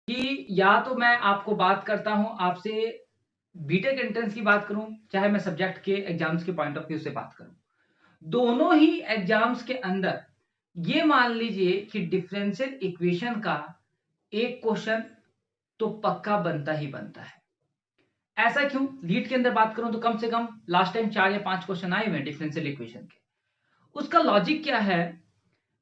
कि या तो मैं आपको बात करता हूं आपसे बीटेक एंट्रेंस की बात करूं, चाहे मैं सब्जेक्ट के एग्जाम्स के पॉइंट ऑफ व्यू से बात करूं, दोनों ही एग्जाम्स के अंदर ये मान लीजिए कि डिफरेंशियल इक्वेशन का एक क्वेश्चन तो पक्का बनता ही बनता है। ऐसा क्यों? लीड के अंदर बात करूं तो कम से कम लास्ट टाइम 4 या 5 क्वेश्चन आए हुए हैं डिफरेंशियल इक्वेशन के। उसका लॉजिक क्या है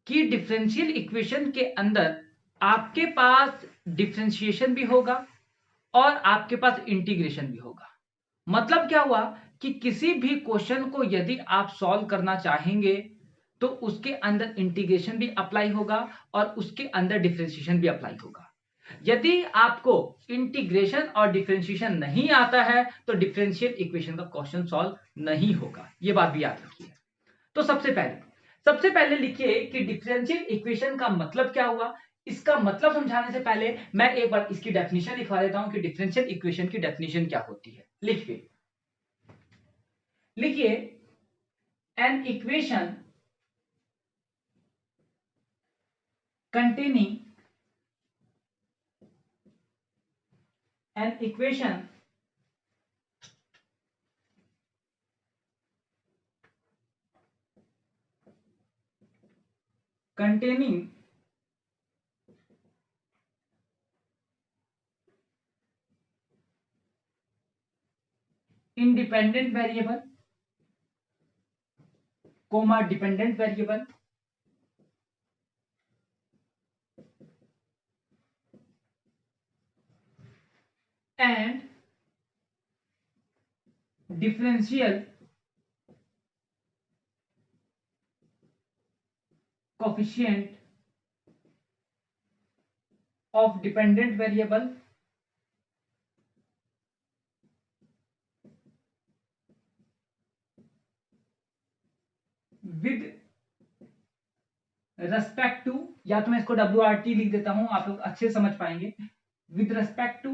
कि डिफरेंशियल इक्वेशन के अंदर आपके पास डिफरेंशिएशन भी होगा और आपके पास इंटीग्रेशन भी होगा। मतलब क्या हुआ कि किसी भी क्वेश्चन को यदि आप सॉल्व करना चाहेंगे तो उसके अंदर इंटीग्रेशन भी अप्लाई होगा और उसके अंदर डिफरेंशिएशन भी अप्लाई होगा। यदि आपको इंटीग्रेशन और डिफरेंशिएशन नहीं आता है तो डिफरेंशियल इक्वेशन का क्वेश्चन सॉल्व नहीं होगा। यह बात भी याद रखिए। तो सबसे पहले लिखिए कि डिफरेंशियल इक्वेशन का मतलब क्या हुआ। इसका मतलब समझाने से पहले मैं एक बार इसकी डेफिनेशन लिखवा देता हूं कि डिफरेंशियल इक्वेशन की डेफिनेशन क्या होती है। लिखिए an equation containing an equation containing independent variable comma dependent variable and differential coefficient of dependent variable with respect to, या तो मैं इसको WRT लिख देता हूं, आप लोग अच्छे समझ पाएंगे। with respect to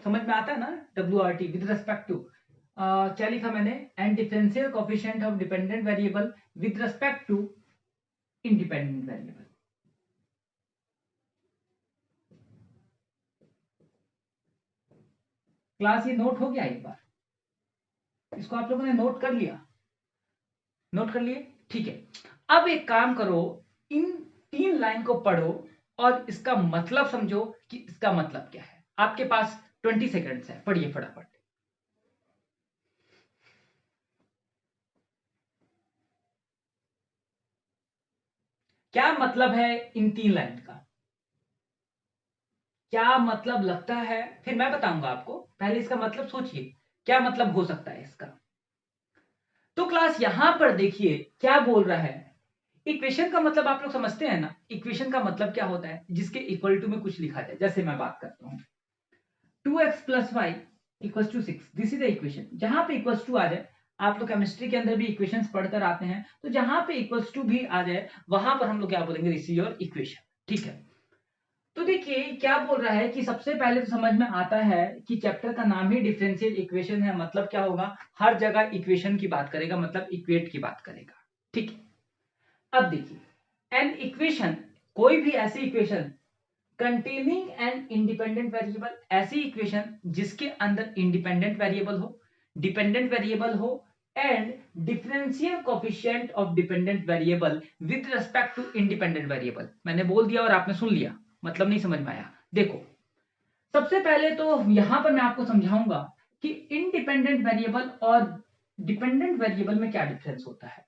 समझ में आता है ना WRT with respect to। क्या लिखा मैंने? And differential coefficient of dependent variable with respect to independent variable. Class ये नोट हो गया एक बार? इसको आप लोगों ने नोट कर लिया? नोट कर लिए? ठीक है। अब एक काम करो, इन 3 लाइन को पढ़ो और इसका मतलब समझो कि इसका मतलब क्या है। आपके पास 20 सेकंड्स है, पढ़िए फटाफट। क्या मतलब है इन 3 लाइन का? क्या मतलब लगता है? फिर मैं बताऊंगा आपको, पहले इसका मतलब सोचिए क्या मतलब हो सकता है इसका। तो क्लास यहां पर देखिए क्या बोल रहा है। इक्वेशन का मतलब आप लोग समझते हैं ना? इक्वेशन का मतलब क्या होता है? जिसके इक्वल टू में कुछ लिखा जाए। जैसे मैं बात करता हूं 2x + y = 6, this is the equation. जहां पे इक्वल्स टू आ जाए, आप लोग केमिस्ट्री के अंदर भी इक्वेशंस पढ़कर आते हैं, तो जहां पे इक्वल्स टू भी आ जाए वहां पर हम लोग क्या बोलेंगे? This is your equation. ठीक है। तो देखिए क्या बोल रहा है कि सबसे पहले तो समझ में आता है कि चैप्टर का नाम ही डिफरेंशियल इक्वेशन है। मतलब क्या होगा? हर जगह इक्वेशन की बात करेगा, मतलब इक्वेट की बात करेगा। ठीक है। अब देखिए एन इक्वेशन, कोई भी ऐसी equation containing an independent variable, ऐसी इक्वेशन जिसके अंदर इंडिपेंडेंट वेरिएबल हो, डिपेंडेंट वेरिएबल हो and differential coefficient of dependent variable with respect to independent variable. मैंने बोल दिया और आपने सुन लिया, मतलब नहीं समझ में आया? देखो सबसे पहले तो यहां पर मैं आपको समझाऊंगा कि इंडिपेंडेंट वेरिएबल और डिपेंडेंट वेरिएबल में क्या डिफरेंस होता है।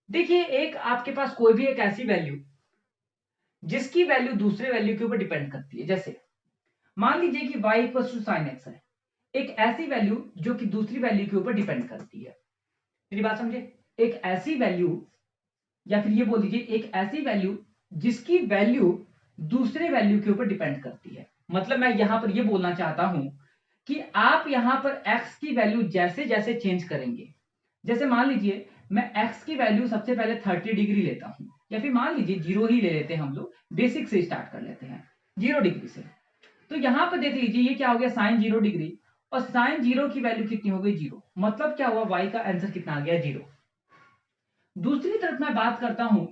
देखिए एक आपके पास कोई भी एक ऐसी वैल्यू जिसकी वैल्यू दूसरे वैल्यू के ऊपर डिपेंड करती है। जैसे मान लीजिए कि y = sin x है, एक ऐसी वैल्यू जो कि दूसरी वैल्यू के ऊपर डिपेंड करती है। मेरी बात समझे? एक ऐसी वैल्यू, या फिर ये बोल दीजिए एक ऐसी वैल्यू जिसकी वैल्यू दूसरे वैल्यू के ऊपर डिपेंड करती है। मतलब मैं यहां पर ये बोलना चाहता हूं कि आप यहां पर x की वैल्यू जैसे जैसे चेंज करेंगे, जैसे मान लीजिए मैं x की वैल्यू सबसे पहले 30 डिग्री लेता हूं, या फिर मान लीजिए 0 ही ले लेते हैं, हम लोग बेसिक से स्टार्ट कर लेते हैं 0 डिग्री से। तो यहां पर देख लीजिए ये क्या हो गया? sin 0 डिग्री, और sin 0 की वैल्यू कितनी हो गई? 0। मतलब क्या हुआ? y का आंसर कितना आ गया? 0। दूसरी तरफ मैं बात करता हूं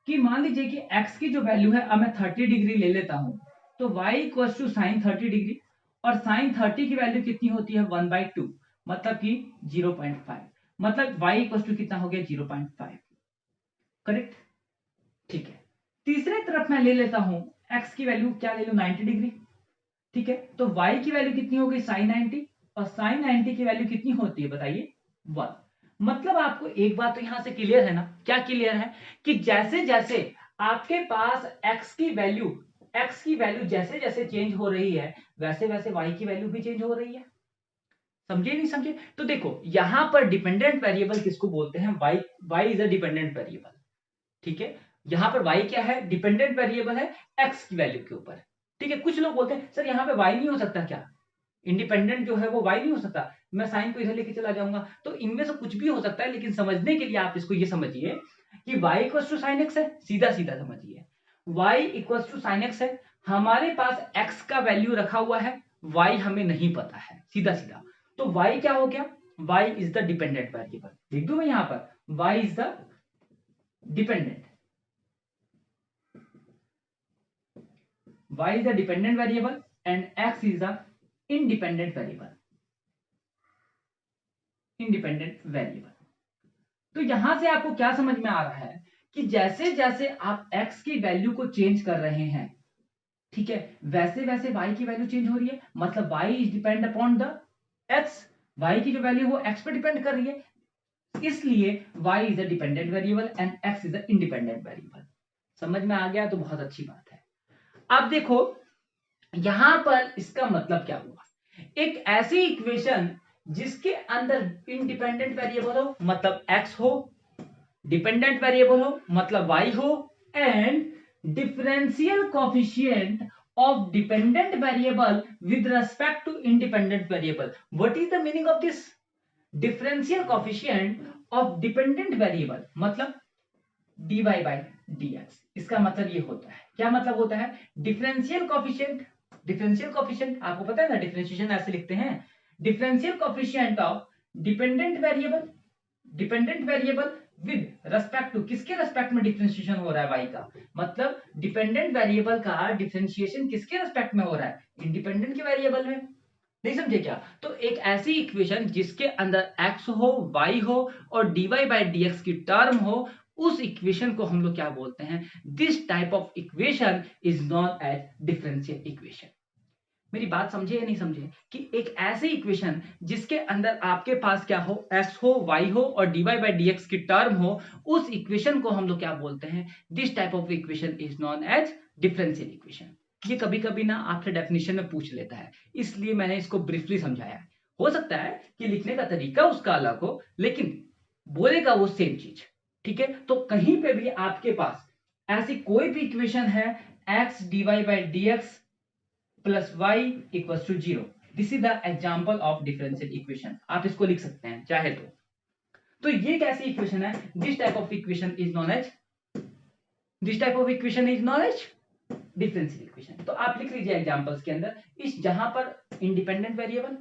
कि मान लीजिए कि x की जो वैल्यू है, अब मैं 30 डिग्री ले लेता हूं, तो y equal to sine 30 degree, और साइन 30 की वैल्यू कितनी होती है 1/2, मतलब कि 0.5, मतलब y इक्वल टू कितना हो गया 0.5, करेक्ट। ठीक है, तीसरे तरफ मैं ले लेता हूं x की वैल्यू क्या ले लूं 90 डिग्री, ठीक है, तो y की वैल्यू कितनी हो गई साइन 90, और साइन 90 की वैल्यू कितनी होती है बताइए 1। मतलब आपको एक बात तो यहां से क्लियर है ना, क्या क्लियर है कि जैसे जैसे आपके पास x की वैल्यू जैसे जैसे चेंज हो रही है, वैसे वैसे y की वैल्यू भी चेंज हो रही है। समझे नहीं समझे? तो देखो यहां पर डिपेंडेंट वेरिएबल किसको बोलते हैं, y is a dependent variable, ठीक है। यहां पर y क्या है, डिपेंडेंट वेरिएबल है x की वैल्यू के ऊपर, ठीक है। कुछ लोग बोलते हैं सर यहाँ पे y नहीं हो सकता क्या, इंडिपेंडेंट जो है वो y नहीं हो सकता, मैं साइन को इधर लेके चला जाऊंगा, तो इनमें से कुछ भी हो सकता है, लेकिन समझने के लिए आप इसको ये समझिए कि y equal to sine X है, सीधा सीधा समझिए, y equal to sine X है, हमारे पास x का वैल्यू रखा हुआ है, y हमें नहीं पता है, सीधा सीधा, तो y क्या हो गया, y is the dependent variable, लिख दूं मैं यहां पर y is the dependent, y is the dependent variable and x is the independent variable, तो यहां से आपको क्या समझ में आ रहा है कि जैसे जैसे आप x की वैल्यू को चेंज कर रहे हैं, ठीक है, वैसे वैसे y की वैल्यू चेंज हो रही है, मतलब y is depend upon the x, y की जो वैल्यू वो x पे डिपेंड कर रही है, इसलिए y is a dependent variable and x is a independent variable. समझ में आ गया तो बहुत अच्छी बात है। अब देखो यहां पर इसका मतलब क्या हुआ, एक ऐसी इक्वेशन जिसके अंदर इंडिपेंडेंट वेरिएबल हो मतलब x हो, डिपेंडेंट वेरिएबल हो मतलब y हो, and differential coefficient of dependent variable with respect to independent variable. What is the meaning of this, differential coefficient of dependent variable मतलब dy बाय dx, इसका मतलब ये होता है, क्या मतलब होता है, डिफरेंशियल कोएफिशिएंट आपको पता है ना, डिफरेंशिएशन ऐसे लिखते हैं, differential coefficient of dependent variable with respect to, किसके रेस्पेक्ट में डिफरेंशिएशन हो रहा है y का, मतलब डिपेंडेंट वेरिएबल का डिफरेंशिएशन किसके रेस्पेक्ट में हो रहा है, इंडिपेंडेंट के वेरिएबल में। नहीं समझे क्या? तो एक ऐसी इक्वेशन जिसके अंदर x हो, y हो और dy बाय dx की टर्म हो, उस इक्वेशन को हम लोग क्या बोलते हैं, this type of equation is known as differential equation. मेरी बात समझे या नहीं समझे कि एक ऐसी इक्वेशन जिसके अंदर आपके पास क्या हो, x हो, y हो और dy बाय dx की टर्म हो, उस इक्वेशन को हम लोग क्या बोलते हैं, this type of equation is known as differential equation. ये कभी कभी ना आपसे डेफिनेशन में पूछ लेता है, इसलिए मैंने इसको ब्रीफली समझाया। हो सकता है कि लिखने का तरीका उसका अलग हो, लेकिन बोलेगा वो सेम चीज, ठीक है। तो कहीं पे भी आपके पास ऐसी कोई भी इक्वेशन है, x dy by dx plus y equal to 0, this is the example of differential equation, आप इसको लिख सकते हैं चाहे तो ये कैसी इक्वेशन है, this type of equation is known as differential equation. तो आप लिख लीजिए एग्जांपल्स के अंदर, इस जहां पर independent variable,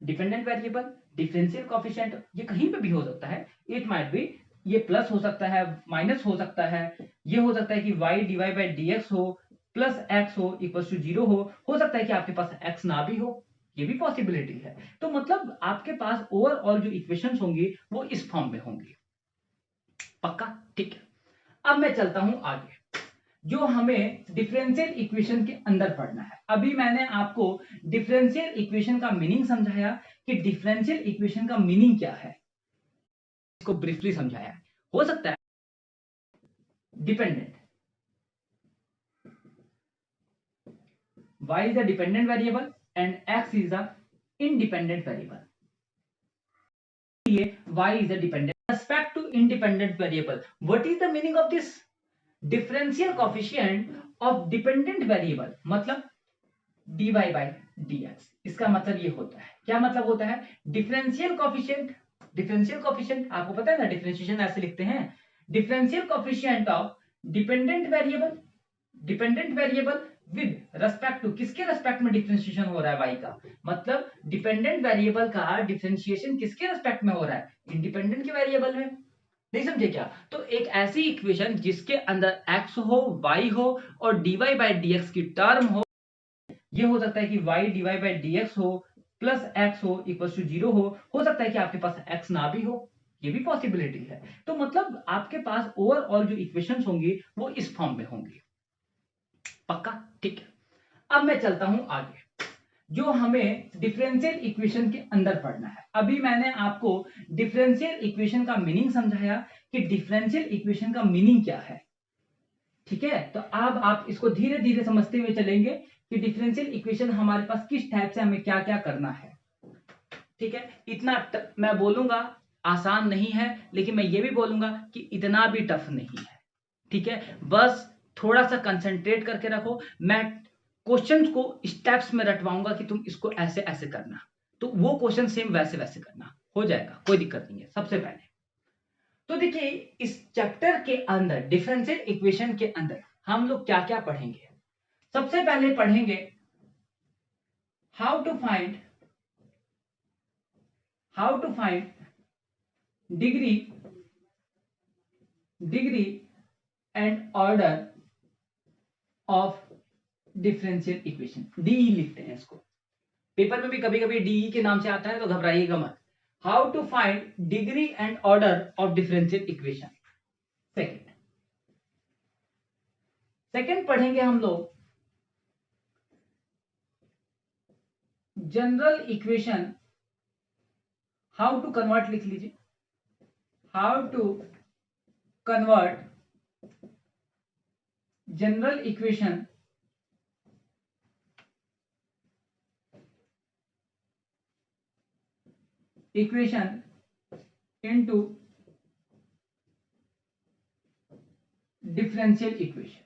dependent variable, differential coefficient, ये कहीं पे भी हो सकता है, इट माइट बी ये प्लस हो सकता है, माइनस हो सकता है, ये हो सकता है कि y dy बाय dx हो प्लस x हो इक्वल टू 0 हो सकता है कि आपके पास x ना भी हो, ये भी पॉसिबिलिटी है। तो मतलब आपके पास ओवरऑल जो इक्वेशंस होंगी वो इस फॉर्म में होंगी, पक्का, ठीक है। अब मैं चलता हूं आगे, जो हमें डिफरेंशियल इक्वेशन के अंदर पढ़ना है। अभी मैंने आपको डिफरेंशियल इक्वेशन का मीनिंग समझाया कि डिफरेंशियल इक्वेशन का मीनिंग क्या है, इसको ब्रीफली समझाया। हो सकता है dependent, y is the dependent variable and x is the independent variable, y is the dependent respect to independent variable. What is the meaning of this, differential coefficient of dependent variable मतलब dy by dx, इसका मतलब ये होता है, क्या मतलब होता है, डिफरेंशियल कोएफिशिएंट आपको पता है ना, डिफरेंशिएशन ऐसे लिखते हैं, differential coefficient of dependent variable with respect to, किसके रेस्पेक्ट में डिफरेंशिएशन हो रहा है y का, मतलब डिपेंडेंट वेरिएबल का डिफरेंशिएशन किसके रेस्पेक्ट में हो रहा है, इंडिपेंडेंट के वेरिएबल में। नहीं समझे क्या? तो एक ऐसी इक्वेशन जिसके अंदर x हो, y हो और dy बाई dx की टर्म हो, ये हो सकता है कि y dy बाई dx हो प्लस x हो इक्वल टू 0 हो सकता है कि आपके पास x ना भी हो, ये भी पॉसिबिलिटी है। तो मतलब आपके पास ओवरऑल जो इक्वेशंस होंगी वो इस फॉर्म में होंगी। पक्का? ठीक है। अब मैं चलता हूं आगे, जो हमें डिफरेंशियल इक्वेशन के अंदर पढ़ना है। अभी मैंने आपको डिफरेंशियल इक्वेशन का मीनिंग समझाया कि डिफरेंशियल इक्वेशन का मीनिंग क्या है। ठीक है, तो अब आप इसको धीरे धीरे समझते हुए चलेंगे कि डिफरेंशियल इक्वेशन हमारे पास किस टाइप से हमें क्या क्या करना है। ठीक है, इतना मैं बोलूंगा आसान नहीं है, लेकिन मैं ये भी बोलूंगा कि इतना भी टफ नहीं है। ठीक है, बस थोड़ा सा कंसंट्रेट करके रखो। मैं क्वेश्चंस को स्टेप्स में रटवाऊंगा कि तुम इसको ऐसे ऐसे करना, तो वो क्वेश्चन सेम वैसे वैसे करना, हो जाएगा, कोई दिक्कत नहीं है। सबसे पहले तो देखिए, इस चैप्टर के अंदर डिफरेंशियल इक्वेशन के अंदर हम लोग क्या क्या पढ़ेंगे। सबसे पहले पढ़ेंगे how to find degree and order of differential equation. DE लिखते हैं इसको, पेपर में भी कभी कभी डीई के नाम से आता है, तो घबराइएगा मत। How to find degree and order of differential equation. Second पढ़ेंगे हम लोग general equation, how to convert लिख लीजिए, how to convert general equation into differential equation.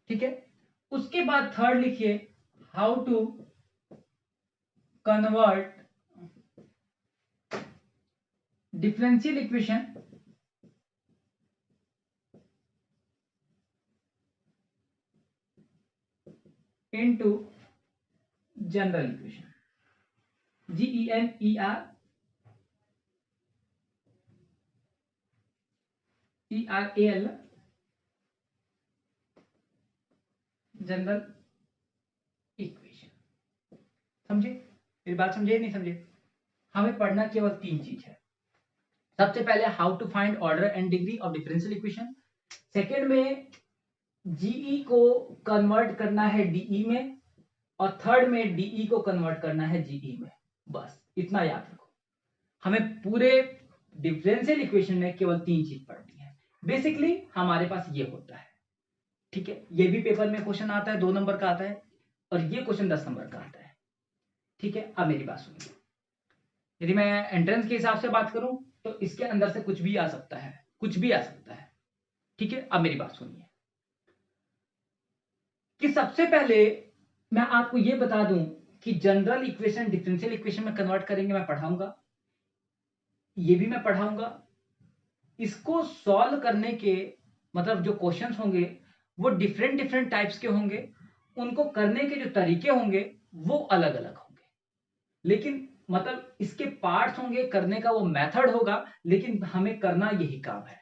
ठीक है, उसके बाद थर्ड लिखिए how to convert differential equation into general equation. GENERAL general equation. समझे मेरी बात? समझे नहीं समझे? हमें पढ़ना केवल तीन चीज है। सबसे पहले how to find order and degree of differential equation. Second में जीई को कन्वर्ट करना है डीई में, और थर्ड में डीई को कन्वर्ट करना है जीई में। बस इतना याद रखो, हमें पूरे डिफरेंशियल इक्वेशन में केवल तीन चीज पढ़नी है। बेसिकली हमारे पास ये होता है। ठीक है, ये भी पेपर में क्वेश्चन आता है, 2 नंबर का आता है, और ये क्वेश्चन 10 नंबर का आता है। ठीक है, अब मेरी बात सुनिए। यदि मैं एंट्रेंस के हिसाब से बात करूं तो इसके अंदर से कुछ भी आ सकता है, कुछ भी आ सकता है। ठीक है, अब मेरी बात सुनिए कि सबसे पहले मैं आपको यह बता दूं कि जनरल इक्वेशन डिफरेंशियल इक्वेशन में कन्वर्ट करेंगे, मैं पढ़ाऊंगा, ये भी मैं पढ़ाऊंगा। इसको सॉल्व करने के मतलब जो क्वेश्चंस होंगे वो डिफरेंट डिफरेंट टाइप्स के होंगे, उनको करने के जो तरीके होंगे वो अलग अलग होंगे, लेकिन मतलब इसके पार्ट्स होंगे, करने का वो मेथड होगा, लेकिन हमें करना यही काम है।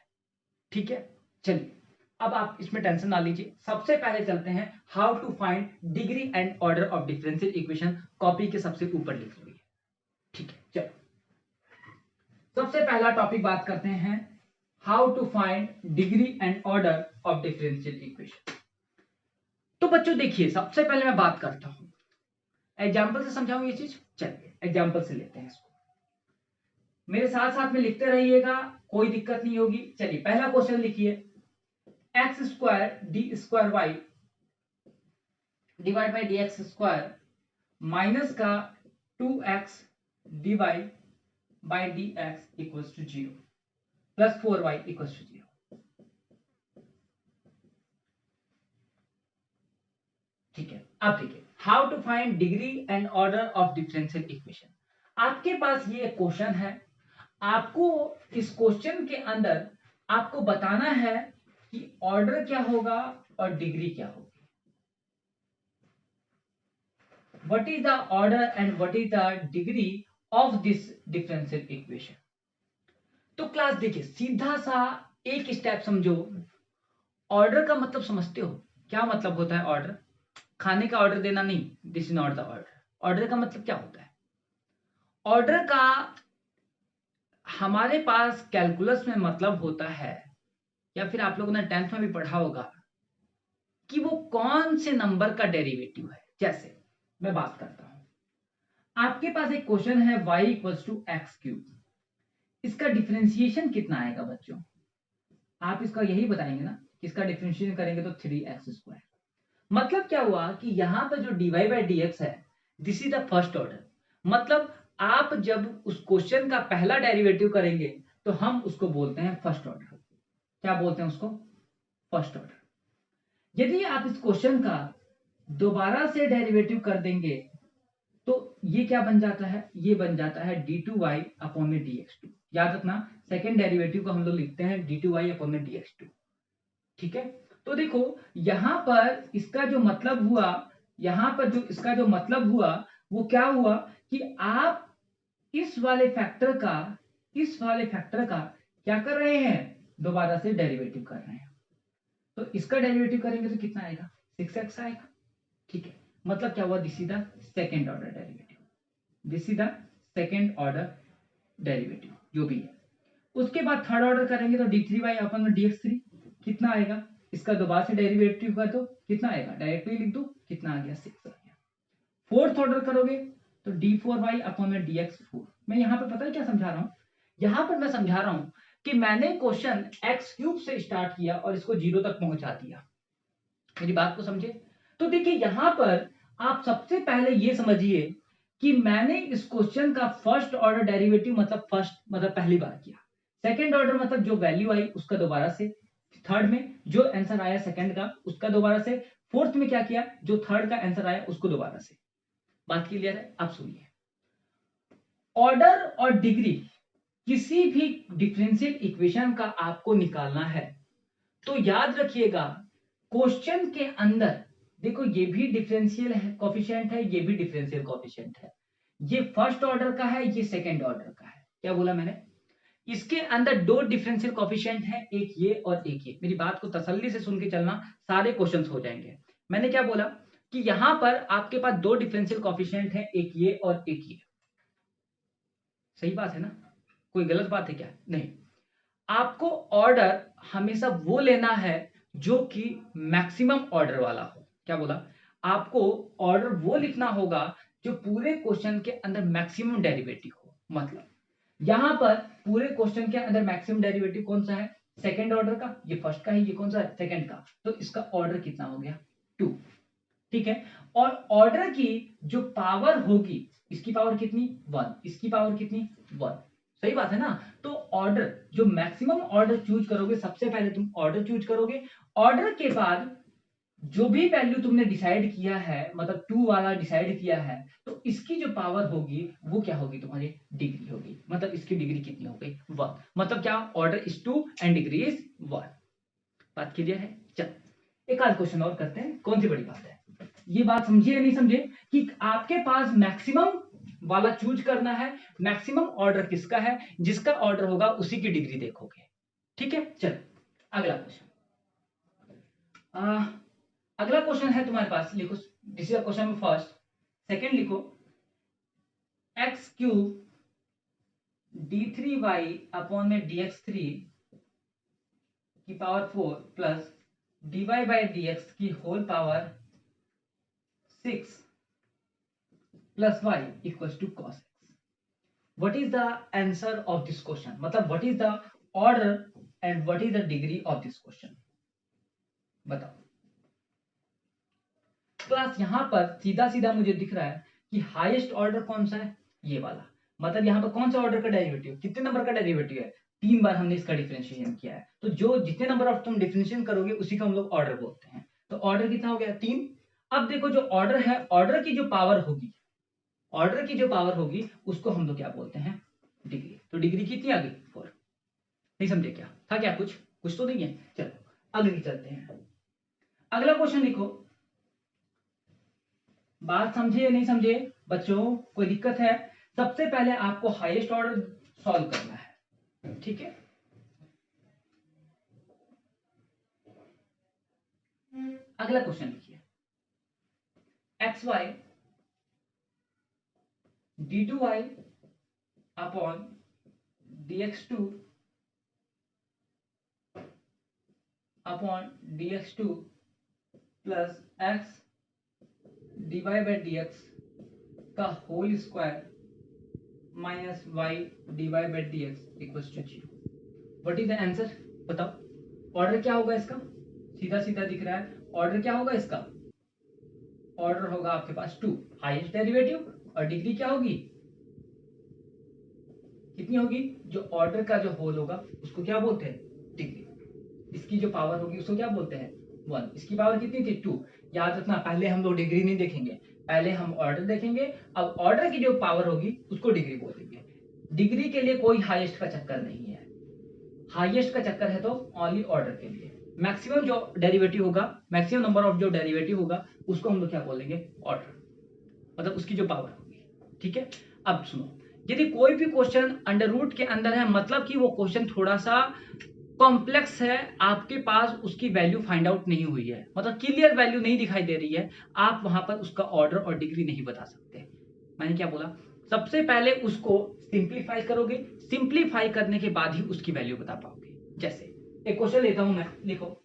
ठीक है, चलिए अब आप इसमें टेंशन ना लीजिए। सबसे पहले चलते हैं how to find degree and order of differential equation. Copy के सबसे ऊपर लिख लीजिए। ठीक है, चलो सबसे पहला टॉपिक बात करते हैं how to find degree and order of differential equation. तो बच्चों देखिए, सबसे पहले मैं बात करता हूं, एग्जाम्पल से समझाऊं ये चीज। चलिए एग्जाम्पल से लेते हैं इसको, मेरे साथ साथ में लिखते रहिएगा, कोई दिक्कत नहीं होगी। चलिए पहला क्वेश्चन लिखिए, x square d square y divide by d x square minus का 2x divide by d x equals to 0 plus 4y equals to 0। ठीक है, अब देखिए how to find degree and order of differential equation. आपके पास ये question है, आपको इस क्वेश्चन के अंदर आपको बताना है कि ऑर्डर क्या होगा और डिग्री क्या होगी। What is the order and what is the degree of this differential equation. तो क्लास देखिए, सीधा सा एक स्टेप समझो। ऑर्डर का मतलब समझते हो? क्या मतलब होता है ऑर्डर? खाने का ऑर्डर देना नहीं, this is not the order. Order का मतलब क्या होता है? ऑर्डर का हमारे पास कैलकुलस में मतलब होता है, या फिर आप लोगों ने 10th में भी पढ़ा होगा, कि वो कौन से नंबर का डेरिवेटिव है। जैसे मैं बात करता हूं, आपके पास एक क्वेश्चन है y equals to x cube, इसका डिफरेंशिएशन कितना आएगा बच्चों? आप इसका यही बताएंगे ना, इसका डिफरेंशिएशन करेंगे तो 3x²। मतलब क्या हुआ कि यहां पर जो dy बाई dx है, this is the first order. मतलब आप जब उस क्वेश्चन का पहला डेरिवेटिव करेंगे तो हम उसको बोलते हैं फर्स्ट ऑर्डर। क्या बोलते हैं उसको? First order. यदि आप इस क्वेश्चन का दोबारा से डेरिवेटिव कर देंगे तो ये क्या बन जाता है? ये बन जाता है d2y अपॉन में dx2। याद रखना, सेकेंड डेरिवेटिव को हम लोग लिखते हैं d2y अपॉन में dx2। ठीक है, तो देखो यहां पर इसका जो मतलब हुआ, यहां पर जो इसका जो मतलब हुआ वो क्या हुआ कि आप इस वाले फैक्टर का, इस वाले फैक्टर का क्या कर रहे हैं? दोबारा से डेरिवेटिव कर रहे हैं। तो इसका डेरिवेटिव करेंगे तो कितना आएगा? 6x आएगा। ठीक है, मतलब क्या हुआ? This is the second order derivative, this is the second order derivative जो भी है। उसके बाद थर्ड ऑर्डर करेंगे तो d3y अपन में dx3 कितना आएगा? इसका दोबारा से डेरिवेटिव कर दो, कितना आएगा? डायरेक्टली लिख दो, कितना आ गया? 6 आ गया। फोर्थ ऑर्डर करोगे तो d4y अपॉन में dx4। मैं यहाँ पे पता है क्या समझा रहा हूँ? यहाँ पर मैं समझा रहा हूँ कि मैंने क्वेश्चन एक्स क्यूब से स्टार्ट किया और इसको 0 तक पहुंचा दिया। मेरी बात को समझे? तो देखिए यहां पर आप सबसे पहले ये समझिए कि मैंने इस क्वेश्चन का फर्स्ट ऑर्डर डेरिवेटिव मतलब फर्स्ट मतलब पहली बार किया, सेकंड ऑर्डर मतलब जो वैल्यू आई उसका दोबारा से, थर्ड में जो आंसर आया सेकंड का उसका दोबारा से, फोर्थ में क्या किया? जो थर्ड का आंसर आया उसको दोबारा से। बात क्लियर है? अब सुनिए, ऑर्डर और डिग्री किसी भी डिफरेंशियल इक्वेशन का आपको निकालना है तो याद रखिएगा क्वेश्चन के अंदर, देखो ये भी डिफरेंशियल है कोफिशिएंट है, ये भी डिफरेंशियल कोफिशिएंट है। ये फर्स्ट ऑर्डर का है, ये सेकंड ऑर्डर का है। क्या बोला मैंने? इसके अंदर दो डिफरेंशियल कोफिशिएंट है, एक ये और एक ये। मेरी बात को तसल्ली से सुन के चलना, सारे क्वेश्चंस हो जाएंगे। मैंने क्या बोला कि यहां पर आपके पास दो डिफरेंशियल कोफिशिएंट है, एक ये और एक ये। सही बात है ना? कोई गलत बात है क्या? नहीं। आपको ऑर्डर हमेशा वो लेना है जो कि मैक्सिमम ऑर्डर वाला हो। क्या बोला? आपको ऑर्डर वो लिखना होगा जो पूरे क्वेश्चन के अंदर मैक्सिमम डेरिवेटिव हो। मतलब यहां पर पूरे क्वेश्चन के अंदर मैक्सिमम डेरिवेटिव कौन सा है? सेकंड ऑर्डर का। ये फर्स्ट का है, ये कौन सा है? सेकंड का। तो इसका ऑर्डर कितना हो गया? 2। ठीक है, और ऑर्डर की जो पावर होगी, इसकी पावर कितनी? 1। इसकी पावर कितनी? 1। सही बात है ना? तो ऑर्डर जो मैक्सिमम ऑर्डर चूज करोगे, सबसे पहले तुम ऑर्डर चूज करोगे। ऑर्डर के बाद जो भी वैल्यू तुमने डिसाइड किया है, मतलब 2 वाला डिसाइड किया है, तो इसकी जो पावर होगी वो क्या होगी? तुम्हारी डिग्री होगी। मतलब इसकी डिग्री कितनी हो गई? 1। मतलब क्या? Order is 2 and degree is 1। बात क्लियर है? चल एक आध क्वेश्चन और करते हैं, कौन सी बड़ी बात है। ये बात समझिए या नहीं समझे कि आपके पास मैक्सिमम वाला चूज करना है। मैक्सिमम ऑर्डर किसका है? जिसका ऑर्डर होगा उसी की डिग्री देखोगे। ठीक है, चल अगला क्वेश्चन। अगला क्वेश्चन है तुम्हारे पास, लिखो, this is question first. Second लिखो, एक्स क्यूब d3y अपॉन में dx3 की power 4 plus dy by dx की whole power 6 plus y equals to cos x। What is the answer of this question? मतलब what is the order and what is the degree of this question? बताओ class. यहां पर सीधा सीधा मुझे दिख रहा है कि हाईएस्ट ऑर्डर कौन सा है? ये वाला। मतलब यहां पर कौन सा ऑर्डर का डेरिवेटिव, कितने नंबर का डेरिवेटिव है? 3 बार हमने इसका डिफरेंशिएशन किया है। तो जो जितने नंबर ऑफ तुम डिफरेंशिएशन करोगे उसी को हम लोग ऑर्डर बोलते हैं। तो ऑर्डर कितना हो गया? 3। अब देखो जो ऑर्डर है, ऑर्डर की जो पावर होगी, ऑर्डर की जो पावर होगी उसको हम लोग क्या बोलते हैं? डिग्री। तो डिग्री कितनी आ गई? 4। नहीं समझे क्या था? क्या कुछ कुछ तो नहीं है? चलो आगे चलते हैं। अगला क्वेश्चन लिखो। बात समझे या नहीं समझे बच्चों? कोई दिक्कत है? सबसे पहले आपको हाईएस्ट ऑर्डर सॉल्व करना है, ठीक है। अगला क्वेश्चन लिखिए, x y d2y upon dx2 upon dx2 plus x dy by dx का whole square minus y dy by dx equals to 0। What is the answer, बताओ। ऑर्डर क्या होगा इसका, सीधा सीधा दिख रहा है। ऑर्डर क्या होगा इसका, ऑर्डर होगा आपके पास 2, हाईएस्ट डेरिवेटिव, और डिग्री क्या होगी, कितनी होगी, जो ऑर्डर का जो होल होगा उसको क्या बोलते हैं, डिग्री। इसकी जो पावर होगी उसको क्या बोलते हैं, 1। इसकी पावर कितनी थी, 2। याद रखना, पहले हम लोग डिग्री नहीं देखेंगे, पहले हम ऑर्डर देखेंगे। अब ऑर्डर की जो पावर होगी उसको डिग्री बोलेंगे। डिग्री के लिए कोई हाईएस्ट का चक्कर नहीं है, हाईएस्ट का चक्कर है तो ओनली ऑर्डर के लिए। मैक्सिमम जो डेरिवेटिव होगा, मैक्सिमम नंबर ऑफ जो डेरिवेटिव होगा उसको हम लोग क्या बोलेंगे, ऑर्डर, मतलब उसकी जो पावर होगी, ठीक है। अब सुनो, यदि कोई भी क्वेश्चन अंडर रूट के अंदर है, मतलब कि वो क्वेश्चन थोड़ा सा कॉम्प्लेक्स है, आपके पास उसकी वैल्यू फाइंड आउट नहीं हुई है, मतलब क्लियर वैल्यू नहीं दिखाई दे रही है, आप वहां पर उसका ऑर्डर और डिग्री नहीं बता सकते। मैंने क्या बोला, सबसे पहले उसको सिंप्लीफाई करोगे, सिंप्लीफाई करने के बाद ही उसकी वैल्यू बता पाओगे। जैसे एक क्वेश्चन लेता हूं मैं, लिखो।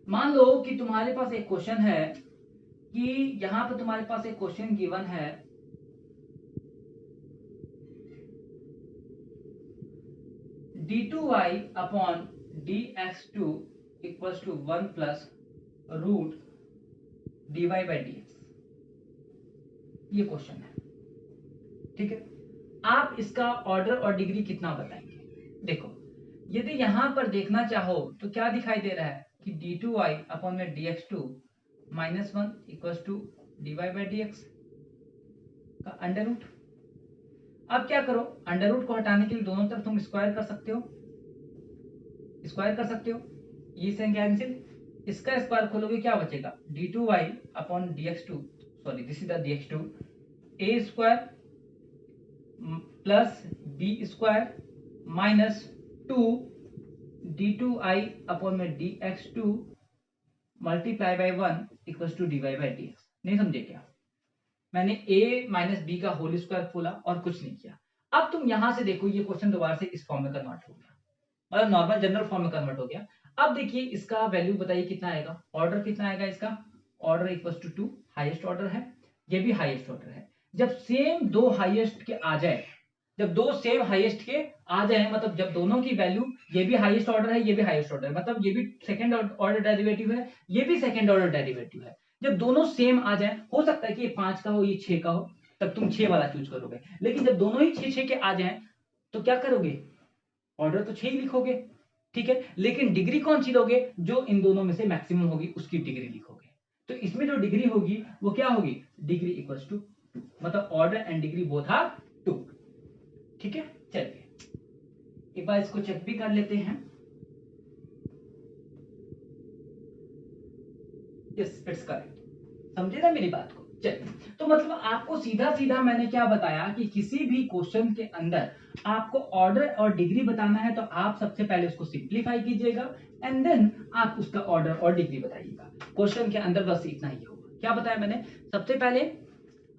मान लो कि तुम्हारे पास एक क्वेश्चन है कि यहां पर तुम्हारे पास एक क्वेश्चन गिवन है, d2y upon dx2 equals to 1 plus root dy by dx, ये क्वेश्चन है, ठीक है। आप इसका ऑर्डर और डिग्री कितना बताएंगे। देखो, यदि यहां पर देखना चाहो तो क्या दिखाई दे रहा है कि d2y अपॉन में dx2 minus 1 equals to dy by dx का अंडर रूट। अब क्या करो, अंडर रूट को हटाने के लिए दोनों तरफ तुम स्क्वायर कर सकते हो, स्क्वायर कर सकते हो, ये से कैंसिल, इसका स्क्वायर खोलोगे क्या बचेगा, d2y upon dx2, sorry this is the dx2, a square plus b square minus 2 d2i upon में dx2 multiply by 1 equals to dy by dx। नहीं समझे क्या, मैंने a माइनस बी का होल स्क्वायर खोला और कुछ नहीं किया। अब तुम यहां से देखो, ये क्वेश्चन दोबारा से इस फॉर्म में कन्वर्ट हो गया, मतलब नॉर्मल जनरल फॉर्म में कन्वर्ट हो गया। अब देखिए इसका वैल्यू बताइए कितना आएगा, ऑर्डर कितना आएगा इसका, order equals to 2, highest order है, ये भी हाईएस्ट ऑर्डर है। जब सेम दो हाईएस्ट के आ जाए, जब दो सेम हाईएस्ट के आ जाए, मतलब जब दोनों की वैल्यू, ये भी हाईएस्ट ऑर्डर है, ये भी हाईएस्ट ऑर्डर है, मतलब ये भी सेकंड ऑर्डर डेरिवेटिव है, ये भी सेकंड ऑर्डर डेरिवेटिव है। जब दोनों सेम आ जाए, हो सकता है कि ये 5 का हो, ये 6 का हो, तब तुम 6 वाला चूज करोगे। लेकिन जब दोनों ही 6 6 के आ जाए तो क्या करोगे, ऑर्डर तो 6 ही लिखोगे, ठीक है। लेकिन डिग्री कौन सी लोगे, जो इन दोनों में से मैक्सिमम होगी उसकी डिग्री लिखोगे। तो इसमें जो डिग्री होगी वो क्या होगी, डिग्री इक्वल्स टू 2, मतलब order and degree both are 2, ठीक है। चलिए एक बार इसको चेक भी कर लेते हैं। यस इट्स करेक्ट, समझे ना मेरी बात को। चलिए, तो मतलब आपको सीधा सीधा मैंने क्या बताया कि किसी भी क्वेश्चन के अंदर आपको ऑर्डर और डिग्री बताना है तो आप सबसे पहले उसको सिंप्लीफाई कीजिएगा एंड देन आप उसका ऑर्डर और डिग्री बताइएगा। क्वेश्चन के अंदर बस इतना ही होगा। क्या बताया मैंने, सबसे पहले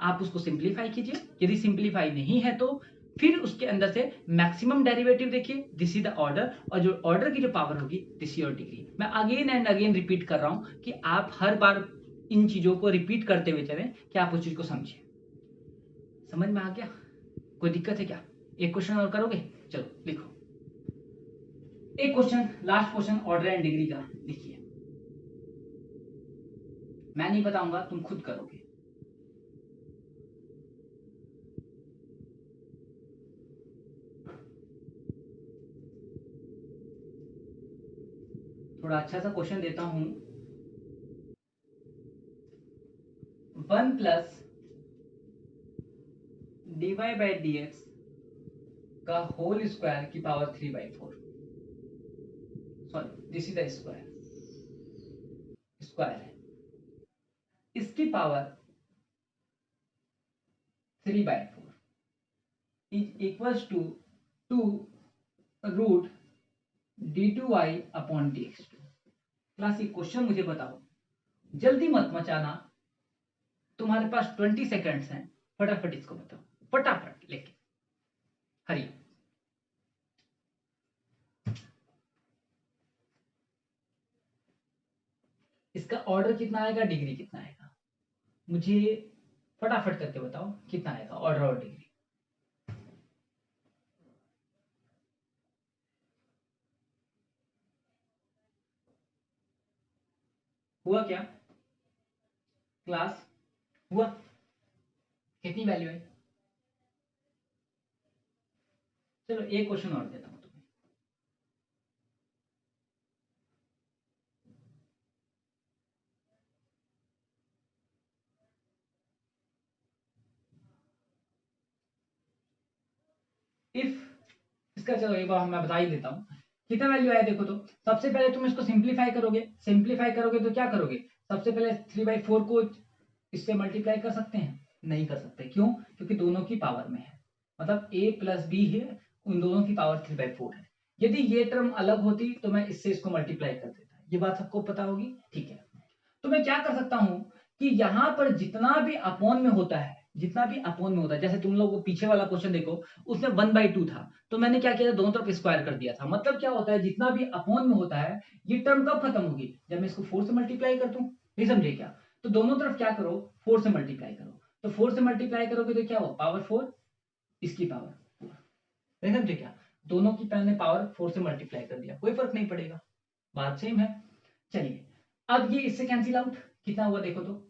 आप उसको सिंप्लीफाई कीजिए, यदि सिंप्लीफाई नहीं है तो फिर उसके अंदर से मैक्सिमम डेरिवेटिव देखिए, दिस इज द ऑर्डर, और जो ऑर्डर की जो पावर होगी दिस योर डिग्री। मैं अगेन एंड अगेन रिपीट कर रहा हूं कि आप हर बार इन चीजों को रिपीट करते हुए चलें कि आप उस चीज को समझिए। समझ में आ गया, कोई दिक्कत है क्या, एक क्वेश्चन और करोगे, चलो लिखो एक question, last question order and degree का लिखिए। मैं नहीं बताऊंगा, तुम खुद करोगे। थोड़ा अच्छा सा क्वेश्चन देता हूं, 1 प्लस dy बाई dx का होल स्क्वायर की power 3/4, sorry this is the square, square है, इसकी power 3/4, is equals to 2 root d2y upon dx2। Class, ये क्वेश्चन मुझे बताओ, जल्दी मत मचाना, तुम्हारे पास 20 सेकंड्स हैं, फटाफट इसको बताओ, फटाफट लेके, हरी। इसका ऑर्डर कितना आएगा, डिग्री कितना आएगा, मुझे फटाफट करके बताओ, कितना आएगा ऑर्डर और डिग्री। हुआ क्या क्लास, हुआ? कितनी वैल्यू है? चलो एक क्वेश्चन और देता हूं तुम्हें। इफ, इसका चलो एक बार मैं बता ही देता हूँ कितना वैल्यू आया। देखो तो सबसे पहले तुम इसको सिंप्लीफाई करोगे, सिंप्लीफाई करोगे तो क्या करोगे, सबसे पहले 3/4 को इससे मल्टीप्लाई कर सकते हैं? नहीं कर सकते। क्यों? क्योंकि दोनों की पावर में है, मतलब a प्लस बी है, उन दोनों की पावर 3/4 है। यदि ये टर्म अलग होती तो मैं इससे इसको मल्टीप्लाई कर देता। ये बात सबको पता होगी, ठीक है। तो मैं क्या कर सकता हूं कि यहां पर जितना भी अपॉन में होता है, जितना भी अपॉन में होता है, जैसे तुम लोग वो पीछे वाला क्वेश्चन देखो, उसमें 1/2 था, तो मैंने क्या किया, दोनों तरफ स्क्वायर कर दिया था। मतलब क्या होता है, जितना भी अपॉन में होता है, ये टर्म कब खत्म होगी, जब मैं इसको 4 से मल्टीप्लाई कर दूं। नहीं समझे क्या? तो दोनों तरफ क्या करो, 4 से मल्टीप्लाई करो। तो 4 से मल्टीप्लाई करोगे तो क्या हो, पावर 4, इसकी पावर 4। नहीं समझे क्या? दोनों की मैंने पावर 4 से मल्टीप्लाई कर दिया, कोई फर्क नहीं पड़ेगा, बात सेम है। चलिए, अब ये इससे कैंसिल आउट, कितना हुआ देखो तो,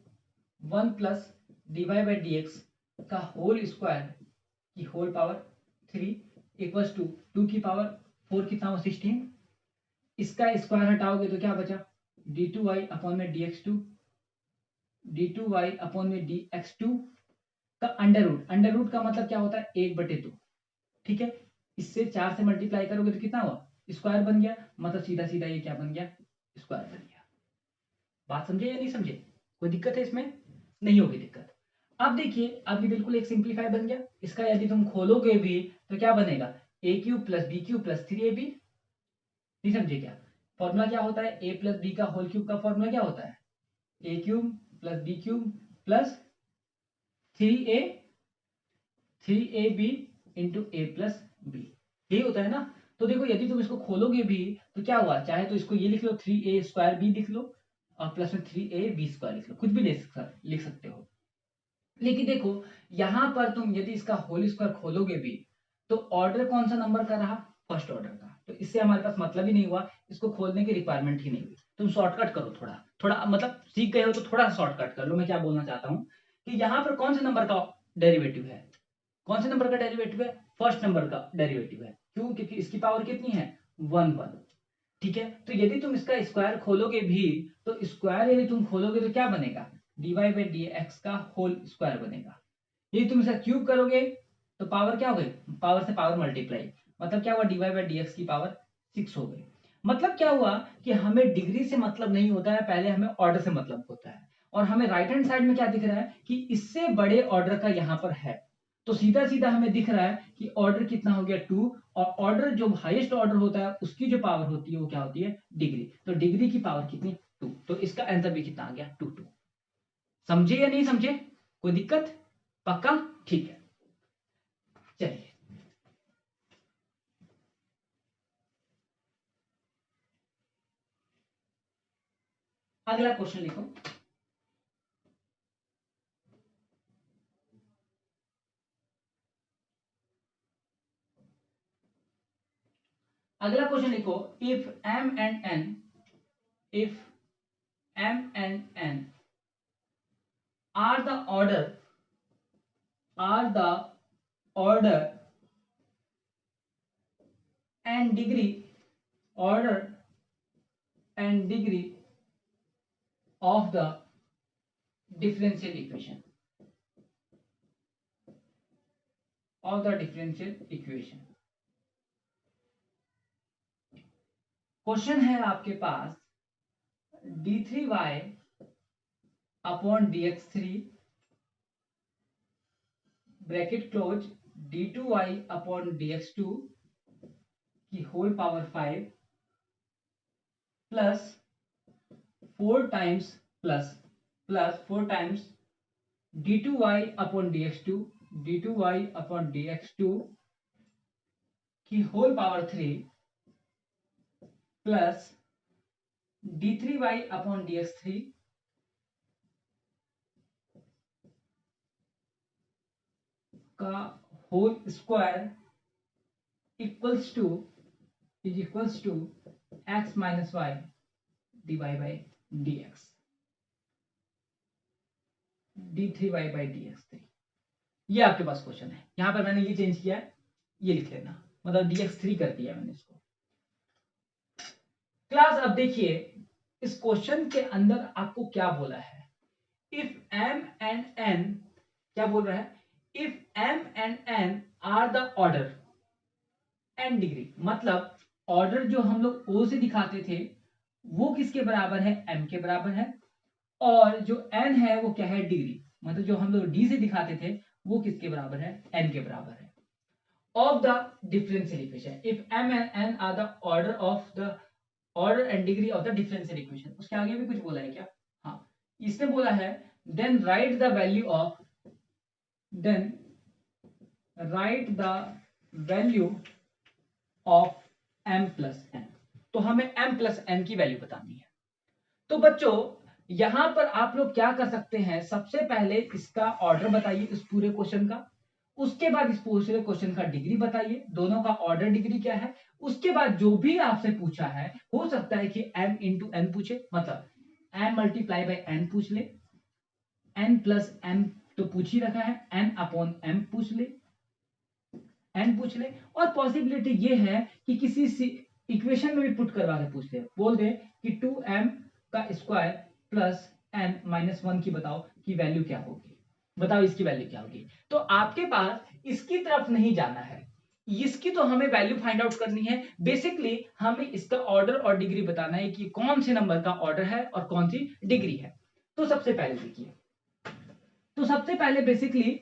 1 plus dy by d x का होल स्क्वायर की होल पावर 3 इक्वल्स टू 2 की पावर 4, कितना हुआ 16। इसका स्क्वायर हटाओगे तो क्या बचा, d2y अपॉन में dx2, d2y अपॉन में dx2 का अंडर रूट। अंडर रूट का मतलब क्या होता है, 1/2, ठीक है। इससे 4 से मल्टीप्लाई करोगे तो कितना हुआ, स्क्वायर बन गया, मतलब सीधा सीधा ये क्या बन गया, स्क्वायर बन गया। बात समझे या नहीं समझे? कोई दिक्कत है इसमें? नहीं होगी दिक्कत। अब देखिए, अब ये बिल्कुल एक सिंप्लीफाई बन गया। इसका यदि तुम खोलोगे भी तो क्या बनेगा, a cube plus b cube plus 3ab। नहीं समझे क्या? फॉर्मूला क्या होता है, ए प्लस बी का होल क्यूब का फॉर्मूला क्या होता है, a cube plus b cube plus 3a 3ab into a plus b, यही होता है ना। तो देखो, यदि तुम इसको खोलोगे भी तो क्या हुआ, चाहे तो इसको ये लिख लो 3a स्क्वायर बी लिख लो, और प्लस में 3ab स्क्वायर लिख लो, कुछ भी लिख सकते हो। लेकिन देखो, यहां पर तुम यदि इसका होल स्क्वायर खोलोगे भी तो ऑर्डर कौन सा नंबर का रहा, फर्स्ट ऑर्डर का, तो इससे हमारे पास मतलब ही नहीं हुआ, इसको खोलने की रिक्वायरमेंट ही नहीं हुई। तुम शॉर्टकट करो, थोड़ा थोड़ा, मतलब सीख गए हो तो थोड़ा शॉर्टकट कर लो। मैं क्या बोलना चाहता हूँ कि यहाँ पर कौन से नंबर का डेरिवेटिव है, कौन से नंबर का डेरिवेटिव है, फर्स्ट नंबर का डेरिवेटिव है। क्यों? क्योंकि इसकी पावर कितनी है, 1 ठीक है। तो यदि तुम इसका स्क्वायर खोलोगे भी तो स्क्वायर यदि तुम खोलोगे तो क्या बनेगा, डीवाई बाई डी एक्स का होल स्क्वायर बनेगा। यदि तुम इसे क्यूब करोगे तो पावर क्या हो गई, पावर से पावर मल्टीप्लाई, मतलब क्या हुआ, डीवाई बाई डी एक्स की पावर 6 हो गई। मतलब क्या हुआ कि हमें डिग्री से मतलब नहीं होता है, पहले हमें ऑर्डर से मतलब होता है। और हमें राइट हैंड साइड में क्या दिख रहा है कि इससे बड़े ऑर्डर का यहाँ पर है, तो सीधा सीधा हमें दिख रहा है कि ऑर्डर कितना हो गया 2, और ऑर्डर जो हाईएस्ट ऑर्डर होता है उसकी जो पावर होती है वो क्या होती है, डिग्री। तो डिग्री की पावर कितनी, 2। तो इसका आंसर भी कितना आ गया, 2। समझे या नहीं समझे? कोई दिक्कत? पक्का? ठीक है, चलिए अगला क्वेश्चन लिखो। अगला क्वेश्चन लिखो, if m and n, if m and n are the order and degree, order and degree of the differential equation, of the differential equation। Question है आपके पास, d3y upon dx3 bracket close d2y upon dx2 की whole power 5 plus 4 times plus 4 times d2y upon dx2 की whole power 3 plus d3y upon dx3 का whole square equals to x minus y dy by dx d3y by dx3। ये आपके पास question है। यहां पर मैंने ये चेंज किया है, ये लिख लेना, मतलब dx3 कर दिया मैंने इसको। क्लास अब देखिए इस क्वेश्चन के अंदर आपको क्या बोला है, इफ m एंड n, क्या बोल रहा है, if m and n are the order and degree, मतलब ऑर्डर जो हम लोग o से दिखाते थे वो किसके बराबर है, m के बराबर है, और जो n है वो क्या है, डिग्री, मतलब जो हम लोग d से दिखाते थे वो किसके बराबर है, n के बराबर है। Of the differential equation, if m and n are the order and degree of the differential equation. उसके आगे भी कुछ बोला है क्या, हाँ इसने बोला है then write the value of m plus n। तो हमें m प्लस n की वैल्यू बतानी है। तो बच्चों यहां पर आप लोग क्या कर सकते हैं, सबसे पहले इसका ऑर्डर बताइए इस पूरे क्वेश्चन का, उसके बाद इस पूरे क्वेश्चन का डिग्री बताइए, दोनों का ऑर्डर डिग्री क्या है। उसके बाद जो भी आपसे पूछा है, हो सकता है कि m इंटू n पूछे, मतलब m मल्टीप्लाई बाई n पूछ ले, n प्लस m तो पूछ ही रखा है, n अपॉन m पूछ ले, और पॉसिबिलिटी ये है कि किसी इक्वेशन में भी पुट करवा के पूछ ले, बोल दे कि 2m का स्क्वायर प्लस n माइनस 1 की बताओ कि वैल्यू क्या होगी, बताओ इसकी वैल्यू क्या होगी। तो आपके पास इसकी तरफ नहीं जाना है, इसकी तो हमें वैल्यू फाइंड आउट करनी है। बेसिकली हमें इसका ऑर्डर और डिग्री बताना है कि कौन से नंबर का ऑर्डर है और कौन सी डिग्री है। तो सबसे पहले देखिए, तो सबसे पहले बेसिकली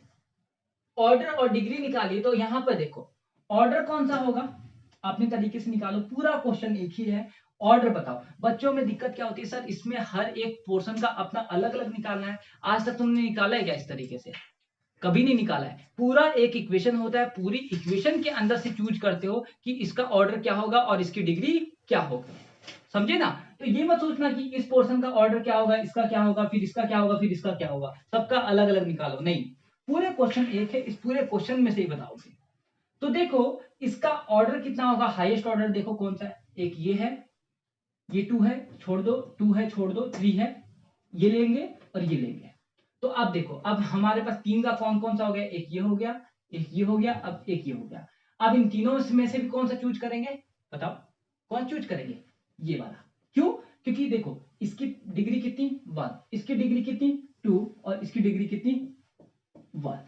ऑर्डर और डिग्री निकालिए। तो यहां पर देखो ऑर्डर कौन सा होगा, अपने तरीके से निकालो, पूरा क्वेश्चन एक ही है, ऑर्डर बताओ। बच्चों में दिक्कत क्या होती है, सर इसमें हर एक पोर्शन का अपना अलग अलग निकालना है। आज तक तुमने निकाला है क्या इस तरीके से, कभी नहीं निकाला है। पूरा एक इक्वेशन होता है, पूरी इक्वेशन के अंदर से चूज करते हो कि इसका ऑर्डर क्या होगा और इसकी डिग्री क्या होगा, समझे ना। तो ये मत सोचना कि इस पोर्शन का ऑर्डर क्या होगा, इसका क्या होगा, फिर इसका क्या होगा, फिर इसका क्या होगा, सबका अलग अलग निकालो, नहीं, पूरे क्वेश्चन एक है, इस पूरे क्वेश्चन में से ही बताओगे। तो देखो इसका ऑर्डर कितना होगा, हाईएस्ट ऑर्डर देखो कौन सा है, एक ये है, ये 2 है छोड़ दो, 2 है छोड़ दो, 3 है, ये लेंगे और ये लेंगे। तो अब देखो अब हमारे पास 3 का कौन कौन सा हो गया, एक ये हो गया, एक ये हो गया, अब एक ये हो गया। अब इन तीनों में से भी कौन सा चूज करेंगे, बताओ कौन चूज करेंगे, ये वाला। क्यों, क्योंकि देखो इसकी डिग्री कितनी 1, इसकी डिग्री कितनी 2, और इसकी डिग्री कितनी 1।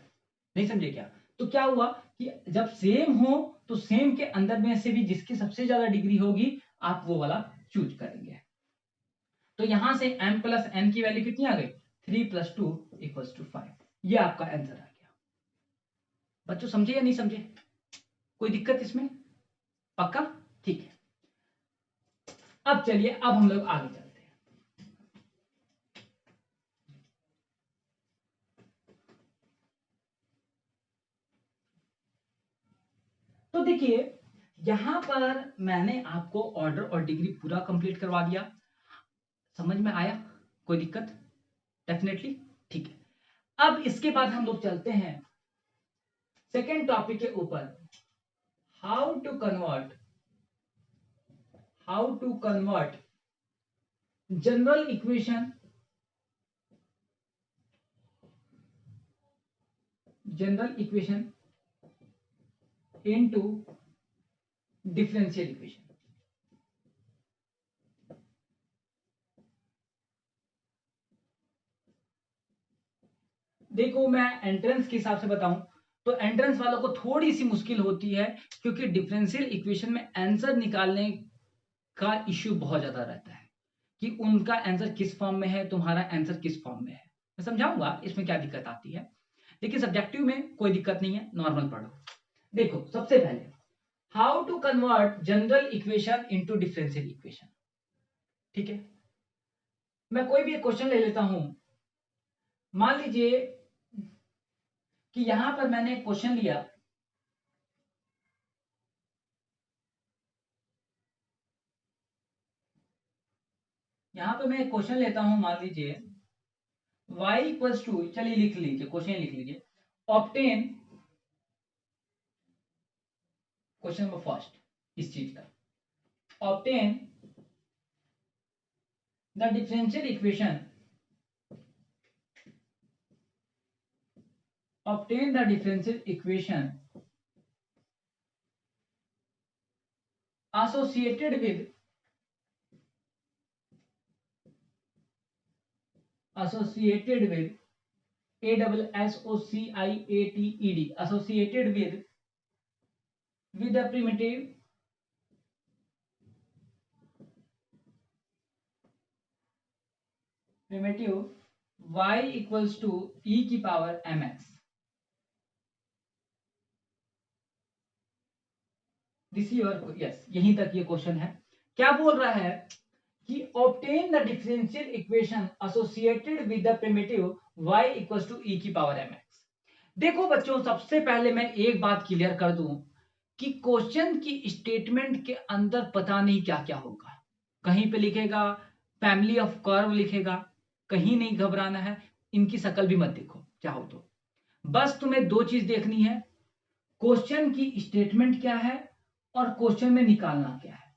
नहीं समझे क्या, तो क्या हुआ कि जब सेम हो तो सेम के अंदर में से भी जिसकी सबसे ज्यादा डिग्री होगी आप वो वाला चूज करेंगे। तो यहां से m प्लस n की वैल्यू कितनी आ गई, 3 प्लस 2 इक्वल्स टू 5। ये आपका आंसर आ गया। बच्चों समझे या नहीं समझे, कोई दिक्कत इसमें, पक्का, ठीक है। अब चलिए अब हम लोग आगे चलते हैं। तो देखिए यहां पर मैंने आपको ऑर्डर और डिग्री पूरा कंप्लीट करवा दिया, समझ में आया, कोई दिक्कत, डेफिनेटली, ठीक है। अब इसके बाद हम लोग चलते हैं सेकेंड टॉपिक के ऊपर, how to convert general equation into differential equation. देखो मैं एंट्रेंस के हिसाब से बताऊं तो एंट्रेंस वालों को थोड़ी सी मुश्किल होती है, क्योंकि डिफरेंशियल इक्वेशन में आंसर निकालने का इश्यू बहुत ज्यादा रहता है कि उनका आंसर किस फॉर्म में है, तुम्हारा आंसर किस फॉर्म में है। मैं समझाऊंगा इसमें क्या दिक्कत आती है। लेकिन सब्जेक्टिव में कोई दिक्कत नहीं है, नॉर्मल पढ़ो। देखो सबसे पहले how to convert general equation into differential equation. ठीक है, मैं कोई भी एक क्वेश्चन ले लेता हूं। मान लीजिए कि यहां पर मैंने एक क्वेश्चन लिया, यहां पर मैं एक क्वेश्चन लेता हूं, मान लीजिए y इक्वल्स टू, चलिए लिख लीजिए, क्वेश्चन लिख लीजिए, ऑब्टेन, क्वेश्चन नंबर फर्स्ट इस चीज का, obtain the differential equation, obtain the differential equation associated with A double S O C I A T E D, associated with the primitive y equals to e की power mx। This your, yes, यहीं तक ये question है। क्या बोल रहा है कि obtain the differential equation associated with the primitive y equals to e की पावर mx। देखो बच्चों, सबसे पहले मैं एक बात क्लियर कर दूं कि क्वेश्चन की स्टेटमेंट के अंदर पता नहीं क्या क्या होगा। कहीं पे लिखेगा फैमिली ऑफ कर्व लिखेगा, कहीं नहीं घबराना है, इनकी शक्ल भी मत देखो चाहो तो। बस तुम्हें दो चीज देखनी है, क्वेश्चन की स्टेटमेंट क्या है और क्वेश्चन में निकालना क्या है।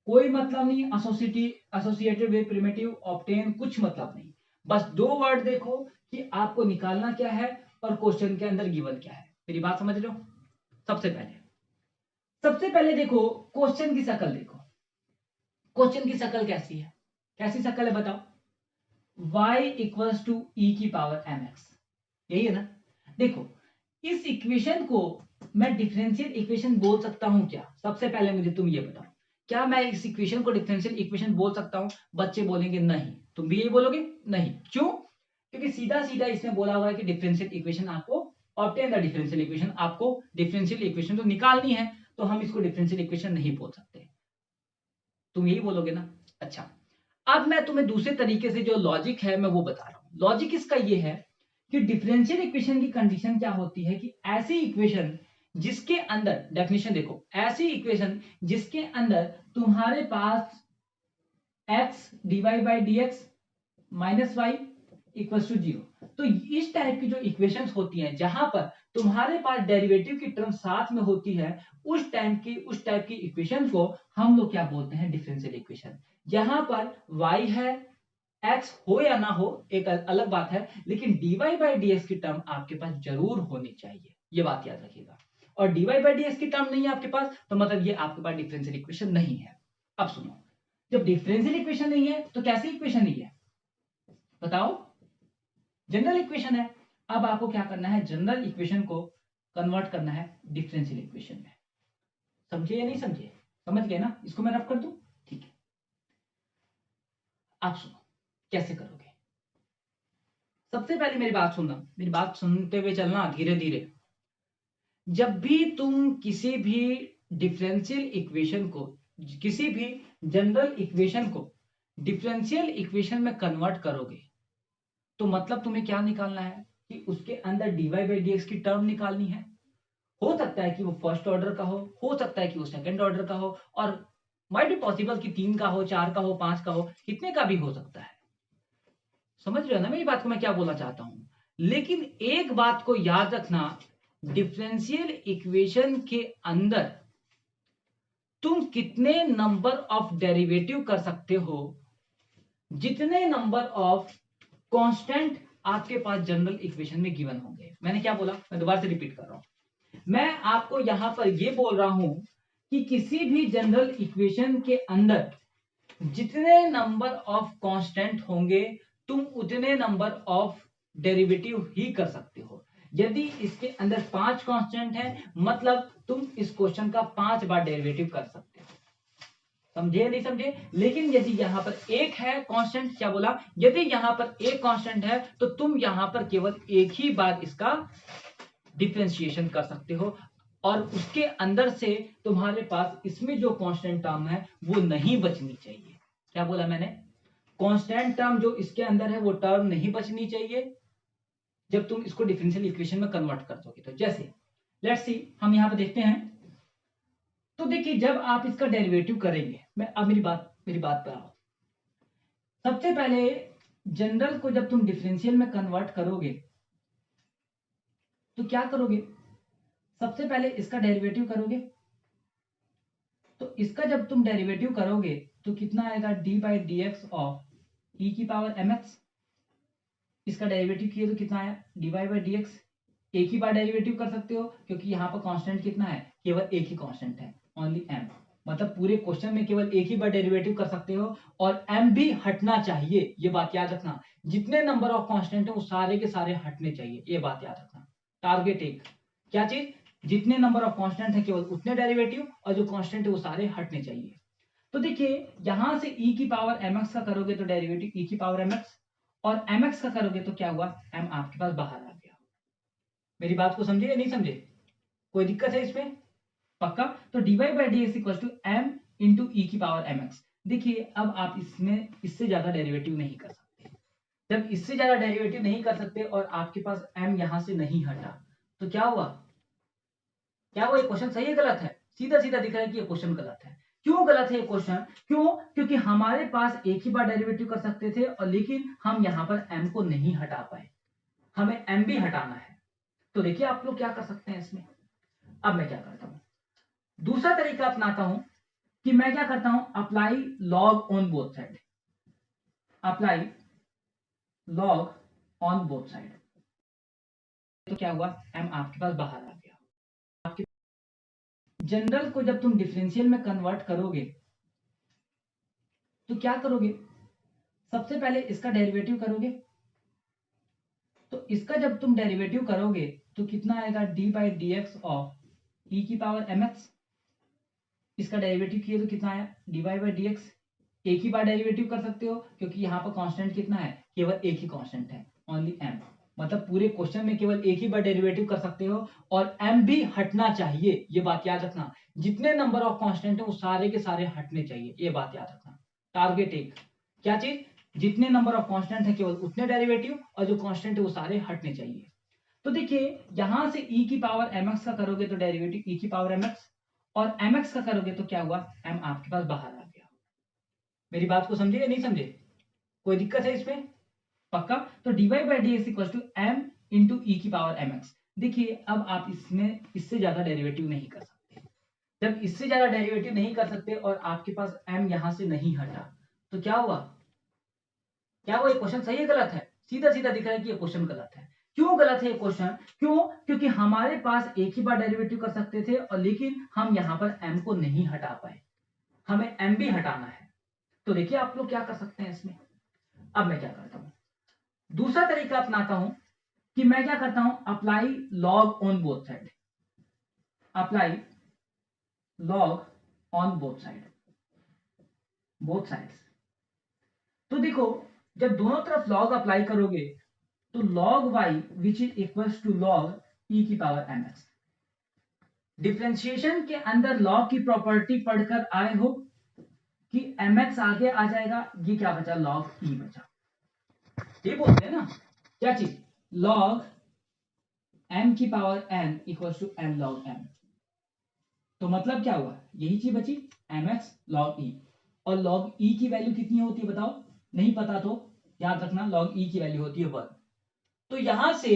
कोई मतलब नहीं एसोसिएटेड विद प्रिमिटिव, ऑब्टेन, कुछ मतलब नहीं। बस दो वर्ड देखो कि आपको निकालना क्या है और क्वेश्चन के अंदर गिवन क्या है। मेरी बात समझ लो। सबसे पहले देखो क्वेश्चन की शक्ल देखो। क्वेश्चन की शक्ल कैसी है, कैसी शक्ल है बताओ? y इक्वल्स टू ई की पावर mx, यही है ना। देखो इस इक्वेशन को मैं डिफरेंशियल इक्वेशन बोल सकता हूं क्या? सबसे पहले मुझे तुम ये बताओ, क्या मैं इस इक्वेशन को डिफरेंशियल इक्वेशन बोल सकता हूं? बच्चे बोलेंगे नहीं, तुम भी यही बोलोगे नहीं। क्यों? क्योंकि सीधा सीधा इसमें बोला हुआ है कि डिफरेंशियल इक्वेशन आपको ऑब्टेन द डिफरेंशियल इक्वेशन, आपको डिफरेंशियल इक्वेशन तो निकालनी है, तो हम इसको डिफरेंशियल इक्वेशन नहीं बोल सकते। तुम यही बोलोगे ना। अच्छा, अब मैं तुम्हें दूसरे तरीके से जो लॉजिक है मैं वो बता रहा हूं। लॉजिक इसका ये है कि डिफरेंशियल इक्वेशन की कंडीशन क्या होती है कि ऐसी इक्वेशन जिसके अंदर, डेफिनेशन देखो, ऐसी इक्वेशन जिसके अंदर तुम्हारे पास x dy by d x minus y equal to 0, तो इस टाइप की जो इक्वेशंस होती हैं जहां पर तुम्हारे पास डेरिवेटिव की टर्म साथ में होती है, उस टाइप की इक्वेशन को हम लोग क्या बोलते हैं? Differential equation. यहां पर y है, x हो या ना हो एक अलग बात है, लेकिन dy बाई डी एक्स की टर्म आपके पास जरूर होनी चाहिए, ये बात याद रखिएगा। और dy बाई डी एक्स की टर्म नहीं है आपके पास, तो मतलब ये आपके पास डिफरेंशियल इक्वेशन नहीं है। अब सुनो, जब डिफरेंशियल इक्वेशन नहीं है तो कैसी इक्वेशन नहीं है बताओ? जनरल इक्वेशन है। अब आपको क्या करना है? जनरल इक्वेशन को कन्वर्ट करना है डिफरेंशियल इक्वेशन में। समझे या नहीं समझे? समझ गए ना? इसको मैं रफ कर दूं, ठीक है। आप सुनो कैसे करोगे। सबसे पहले मेरी बात सुनना, मेरी बात सुनते हुए चलना धीरे धीरे। जब भी तुम किसी भी डिफरेंशियल इक्वेशन को, किसी भी जनरल इक्वेशन को डिफरेंशियल इक्वेशन में कन्वर्ट करोगे, तो मतलब तुम्हें क्या निकालना है कि उसके अंदर dy बाई डी एक्स की टर्म निकालनी है। हो सकता है कि वो फर्स्ट ऑर्डर का हो सकता है कि वो सेकंड ऑर्डर का हो, और माइट बी पॉसिबल कि 3 का हो, 4 का हो, 5 का हो, कितने का भी हो सकता है। समझ रहे हो ना मेरी बात को मैं क्या बोलना चाहता हूं? लेकिन एक बात को याद रखना, डिफरेंशियल इक्वेशन के अंदर तुम कितने नंबर ऑफ डेरिवेटिव कर सकते हो, जितने नंबर ऑफ कांस्टेंट आपके पास जनरल इक्वेशन में गिवन होंगे। मैंने क्या बोला? मैं दोबारा से रिपीट कर रहा हूं। मैं आपको यहां पर यह बोल रहा हूं कि किसी भी जनरल इक्वेशन के अंदर जितने नंबर ऑफ कांस्टेंट होंगे, तुम उतने नंबर ऑफ डेरिवेटिव ही कर सकते हो। यदि इसके अंदर 5 कांस्टेंट है, मतलब तुम इस क्वेश्चन का 5 बार डेरिवेटिव कर सकते हो। समझे नहीं समझे? लेकिन यदि यहाँ पर एक है कांस्टेंट, क्या बोला, यदि यहाँ पर एक कांस्टेंट है तो तुम यहाँ पर केवल एक ही बार इसका डिफरेंशिएशन कर सकते हो और उसके अंदर से तुम्हारे पास इसमें जो कांस्टेंट टर्म है वो नहीं बचनी चाहिए। क्या बोला मैंने? कांस्टेंट टर्म जो इसके अंदर है वो टर्म नहीं बचनी चाहिए जब तुम इसको डिफरेंशियल इक्वेशन में कन्वर्ट कर दोगे। तो जैसे लेट्स सी, हम यहाँ पे देखते हैं, तो देखिए जब आप इसका डेरिवेटिव करेंगे, मैं अब मेरी बात पर आओ। सबसे पहले जनरल को जब तुम डिफरेंशियल में कन्वर्ट करोगे तो क्या करोगे? सबसे पहले इसका डेरिवेटिव करोगे। तो इसका जब तुम डेरिवेटिव करोगे तो कितना आएगा? D by d x of e की पावर एम एक्स। इसका डेरिवेटिव किए तो कितना आया? D y by d x. एक ही बार डेरिवेटिव कर सकते हो क्योंकि यहाँ पर कांस्टेंट कितना है? केवल एक ही कांस्टेंट है, ओनली एम। मतलब पूरे क्वेश्चन में केवल एक ही बार डेरिवेटिव कर सकते हो और एम भी हटना चाहिए, ये बात याद रखना। जितने नंबर ऑफ कांस्टेंट है वो सारे के सारे हटने चाहिए, ये बात याद रखना। टारगेट एक, क्या चीज? जितने नंबर ऑफ कांस्टेंट है केवल उतने डेरिवेटिव और जो कांस्टेंट है वो सारे हटने चाहिए। तो देखिए यहां से e की पावर mx का करोगे तो डेरिवेटिव e की पावर mx, और mx का करोगे तो क्या हुआ? m आपके पास बाहर आ गया। मेरी बात को समझे या नहीं समझे? कोई दिक्कत है इसमें? पक्का? तो dy by d x equal to m into e की पावर mx। देखिए अब आप इसमें इससे ज्यादा डेरिवेटिव नहीं कर सकते। जब इससे ज्यादा डेरिवेटिव नहीं कर सकते और आपके पास m यहां से नहीं हटा तो क्या हुआ? क्या वो ये क्वेश्चन सही है गलत है? सीधा सीधा दिख रहा है कि ये क्वेश्चन गलत है। क्यों गलत है ये क्वेश्चन? क्यों? क्योंकि हमारे पास एक ही बार डेरिवेटिव कर सकते थे और लेकिन हम यहाँ पर m को नहीं हटा पाए, हमें m भी हटाना है। तो देखिए आप लोग क्या कर सकते हैं इसमें। अब मैं क्या करता हूं, दूसरा तरीका अपनाता हूं कि मैं क्या करता हूं, apply log on both side. Apply log on both side. तो क्या हुआ? m आपके पास बाहर आ गया। आपके जनरल को जब तुम डिफरेंशियल में कन्वर्ट करोगे तो क्या करोगे? सबसे पहले इसका डेरिवेटिव करोगे। तो इसका जब तुम डेरिवेटिव करोगे तो कितना आएगा? D by d x of e की पावर एम एक्स। इसका डेरिवेटिव किए तो कितना आया? D y by d x. एक ही बार डेरिवेटिव कर सकते हो क्योंकि यहाँ पर कांस्टेंट कितना है? केवल एक ही कांस्टेंट है, ओनली एम। मतलब पूरे क्वेश्चन में केवल एक ही बार डेरिवेटिव कर सकते हो और एम भी हटना चाहिए, ये बात याद रखना। जितने नंबर ऑफ कांस्टेंट है वो सारे के सारे हटने चाहिए, ये बात याद रखना। टारगेट एक, क्या चीज? जितने नंबर ऑफ कांस्टेंट है केवल उतने डेरिवेटिव और जो कांस्टेंट है वो सारे हटने चाहिए। तो देखिए यहां से e की पावर mx का करोगे तो डेरिवेटिव e की पावर mx, और mx का करोगे तो क्या हुआ? m आपके पास बाहर आ गया। मेरी बात को समझे या नहीं समझे? कोई दिक्कत है इसमें? पक्का? तो dy by d x equal to m into e की पावर mx। देखिए अब आप इसमें इससे ज्यादा डेरिवेटिव नहीं कर सकते। जब इससे ज्यादा डेरिवेटिव नहीं कर सकते और आपके पास m यहां से नहीं हटा तो क्या हुआ? क्या वो ये क्वेश्चन सही है गलत है? सीधा सीधा दिख रहा है कि ये क्वेश्चन गलत है। क्यों गलत है ये क्वेश्चन? क्यों? क्योंकि हमारे पास एक ही बार डेरिवेटिव कर सकते थे और लेकिन हम यहाँ पर m को नहीं हटा पाए, हमें m भी हटाना है। तो देखिए आप लोग क्या कर सकते हैं इसमें। अब मैं क्या करता हूं, दूसरा तरीका अपनाता हूं कि मैं क्या करता हूं, apply log on both side. Apply log on both side, both sides. तो देखो जब दोनों तरफ लॉग अप्लाई करोगे तो log y which is equals to log e की पावर mx। डिफरेंशिएशन के अंदर log की प्रॉपर्टी पढ़कर आए हो कि mx आगे आ जाएगा, ये क्या बचा? log e बचा। ये बोलते हैं ना, क्या चीज? log m की power n equals to m log m। तो मतलब क्या हुआ? यही चीज बची, mx log e। और log e की वैल्यू कितनी होती है बताओ? नहीं पता तो याद रखना, log e की वैल्यू होती है 1। तो यहां से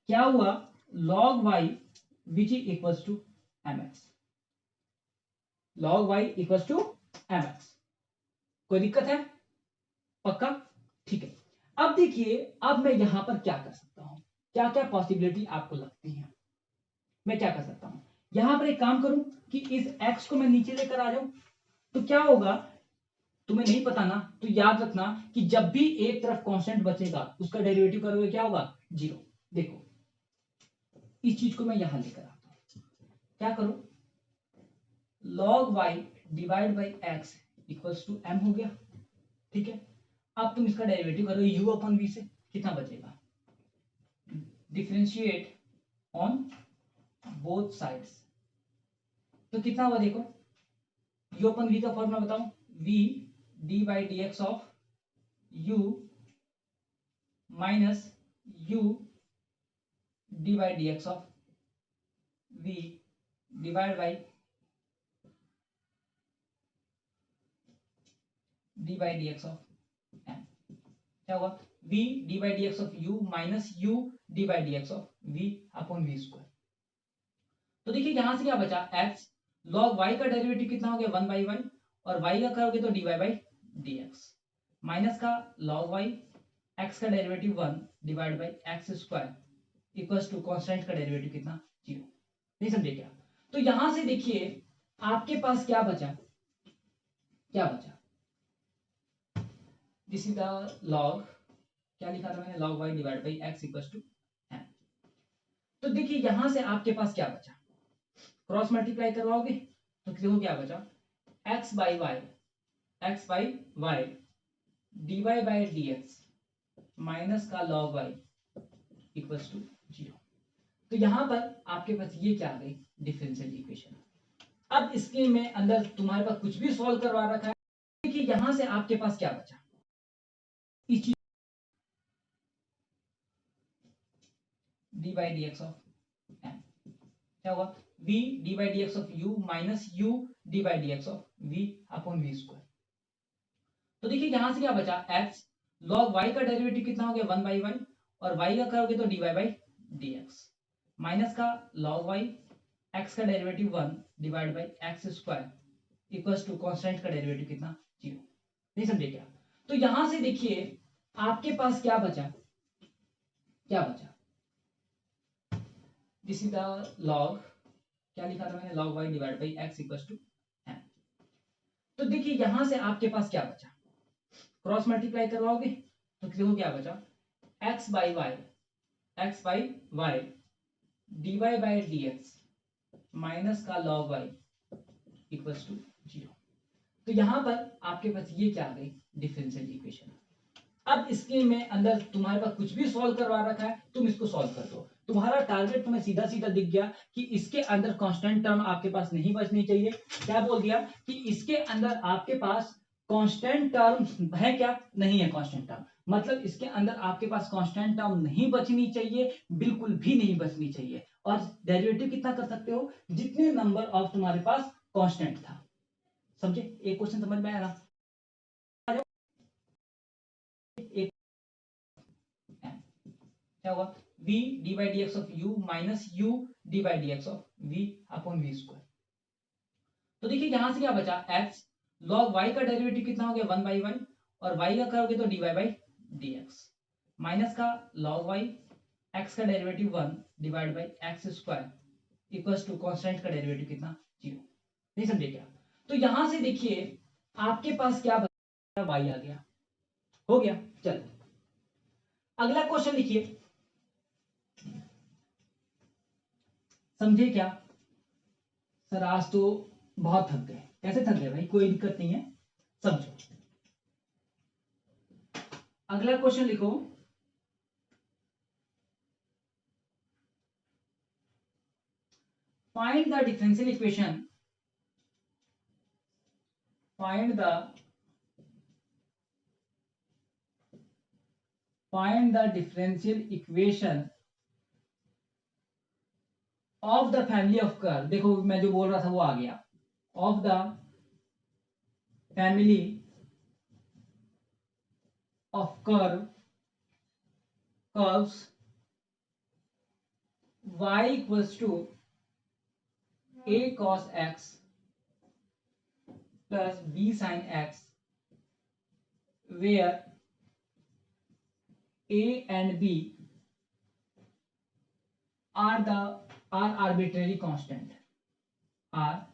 क्या हुआ? log y which is equals to mx। log y equals to mx। कोई दिक्कत है? पक्का? ठीक है। अब देखिए अब मैं यहां पर क्या कर सकता हूं, क्या क्या पॉसिबिलिटी आपको लगती है। मैं क्या कर सकता हूं, यहां पर एक काम करूं कि इस x को मैं नीचे लेकर आ जाऊं तो क्या होगा? तुम्हें नहीं पता ना, तो याद रखना कि जब भी एक तरफ कांस्टेंट बचेगा उसका डेरिवेटिव करोगे क्या होगा? 0। देखो इस चीज को मैं यहां लेकर आता हूं, क्या करूं? log y divide by x equals to m हो गया। ठीक है, अब तुम इसका डेरिवेटिव करो u अपॉन v से, कितना बचेगा, डिफरेंशिएट ऑन बोथ साइड्स, तो कितना हुआ देखो, u अपन v का फॉर्मूला बताओ, v d by d x of u minus u d by d x of v divide by d by d x of m, क्या होगा, v d by d x of u minus u d by d x of v upon v square. तो देखिए यहां से क्या बचा, x log y का derivative कितना हो गया 1 बाई y, और y का करोगे तो dy बाई dx, माइनस का log y, x का derivative 1 divide by x square equals to constant का डेरिवेटिव कितना 0। नहीं समझे क्या, तो यहां से देखिए आपके पास क्या बचा, क्या बचा, दिस इज द लॉग, क्या लिखा था मैंने, log y divide by x equals to m। तो देखिए यहां से आपके पास क्या बचा, क्रॉस मल्टीप्लाई करवाओगे तो देखो क्या बचा, x by y d y by d x minus का log y इक्वल्स टू 0। तो यहां पर आपके पास ये क्या आ गई, डिफरेंशियल इक्वेशन। अब इसके में अंदर तुम्हारे पास कुछ भी सॉल्व करवा रखा है, देखिए यहां से आपके पास क्या बचा, इस चीज d by d x of m, क्या होगा, v d by d x of u minus u d by d x of v upon v square. तो देखिए यहां से क्या बचा, x log y का डेरिवेटिव कितना हो गया 1 बाई y, और y का करोगे तो dy बाई dx, माइनस का log y, x का derivative 1 divide by x square equals to constant का डेरिवेटिव कितना 0। नहीं समझे क्या, तो यहां से देखिए आपके पास क्या बचा, क्या बचा, दिस इज द लॉग, क्या लिखा था मैंने, log y divide by x equals to m। तो देखिए यहां से आपके पास क्या बचा, क्रॉस मल्टीप्लाई करवाओगे तो देखो क्या बचा, x by y d y by d x minus का log y इक्वल्स टू 0। तो यहां पर आपके पास ये क्या आ गई, डिफरेंशियल इक्वेशन। अब इसके में अंदर तुम्हारे पास कुछ भी सॉल्व करवा रखा है, तुम इसको सॉल्व कर दो, तुम्हारा टारगेट तुम्हें सीधा सीधा दिख गया कि इसके अंदर कांस्टेंट टर्म आपके पास नहीं बचनी चाहिए। क्या बोल दिया कि इसके अंदर आपके पास कांस्टेंट टर्म है, क्या नहीं है कांस्टेंट टर्म, मतलब इसके अंदर आपके पास कांस्टेंट टर्म नहीं बचनी चाहिए, बिल्कुल भी नहीं बचनी चाहिए। और डेरिवेटिव कितना कर सकते हो, जितने नंबर ऑफ तुम्हारे पास कांस्टेंट था। समझे, एक क्वेश्चन समझ में आया ना, एक क्या होगा, v d by d x of u minus u d by d x of v upon v square. तो देखिए यहां से क्या बचा, x log y का डेरिवेटिव कितना हो गया 1 बाई y, और y का करोगे तो dy बाई dx, माइनस का log y, x का derivative 1 divide by x square equals to constant का डेरिवेटिव कितना 0। नहीं समझे क्या, तो यहां से देखिए आपके पास क्या बचा, y आ गया, हो गया। चलो अगला क्वेश्चन लिखिए, समझे क्या, सर आज तो बहुत थक गए, कैसे थक गए भाई, कोई दिक्कत नहीं है, समझो। अगला क्वेश्चन लिखो, find the differential equation, find the differential equation of the family of curve. देखो मैं जो बोल रहा था वो आ गया, of the family of curves y equals to a cos x plus b sin x, where a and b are arbitrary constant, are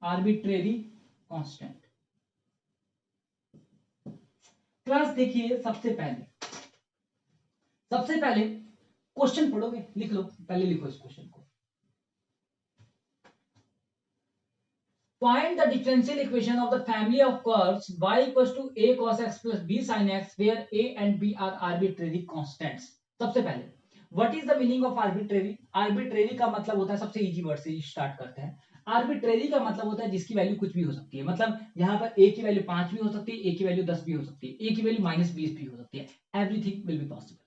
arbitrary constant। Class देखिए सबसे पहले क्वेश्चन पढ़ोगे, लिख लो, पहले लिखो इस क्वेश्चन को। Find the differential equation of the family of curves y equals to a cos x plus b sin x where a and b are arbitrary constants. सबसे पहले what is the meaning of arbitrary? Arbitrary का मतलब होता है, सबसे easy word से start करते हैं। आर्बिट्रेरी का मतलब होता है जिसकी वैल्यू कुछ भी हो सकती है। मतलब यहाँ पर a की वैल्यू 5 भी हो सकती है, a की वैल्यू 10 भी हो सकती है, a की वैल्यू -20 भी हो सकती है। Everything will be possible.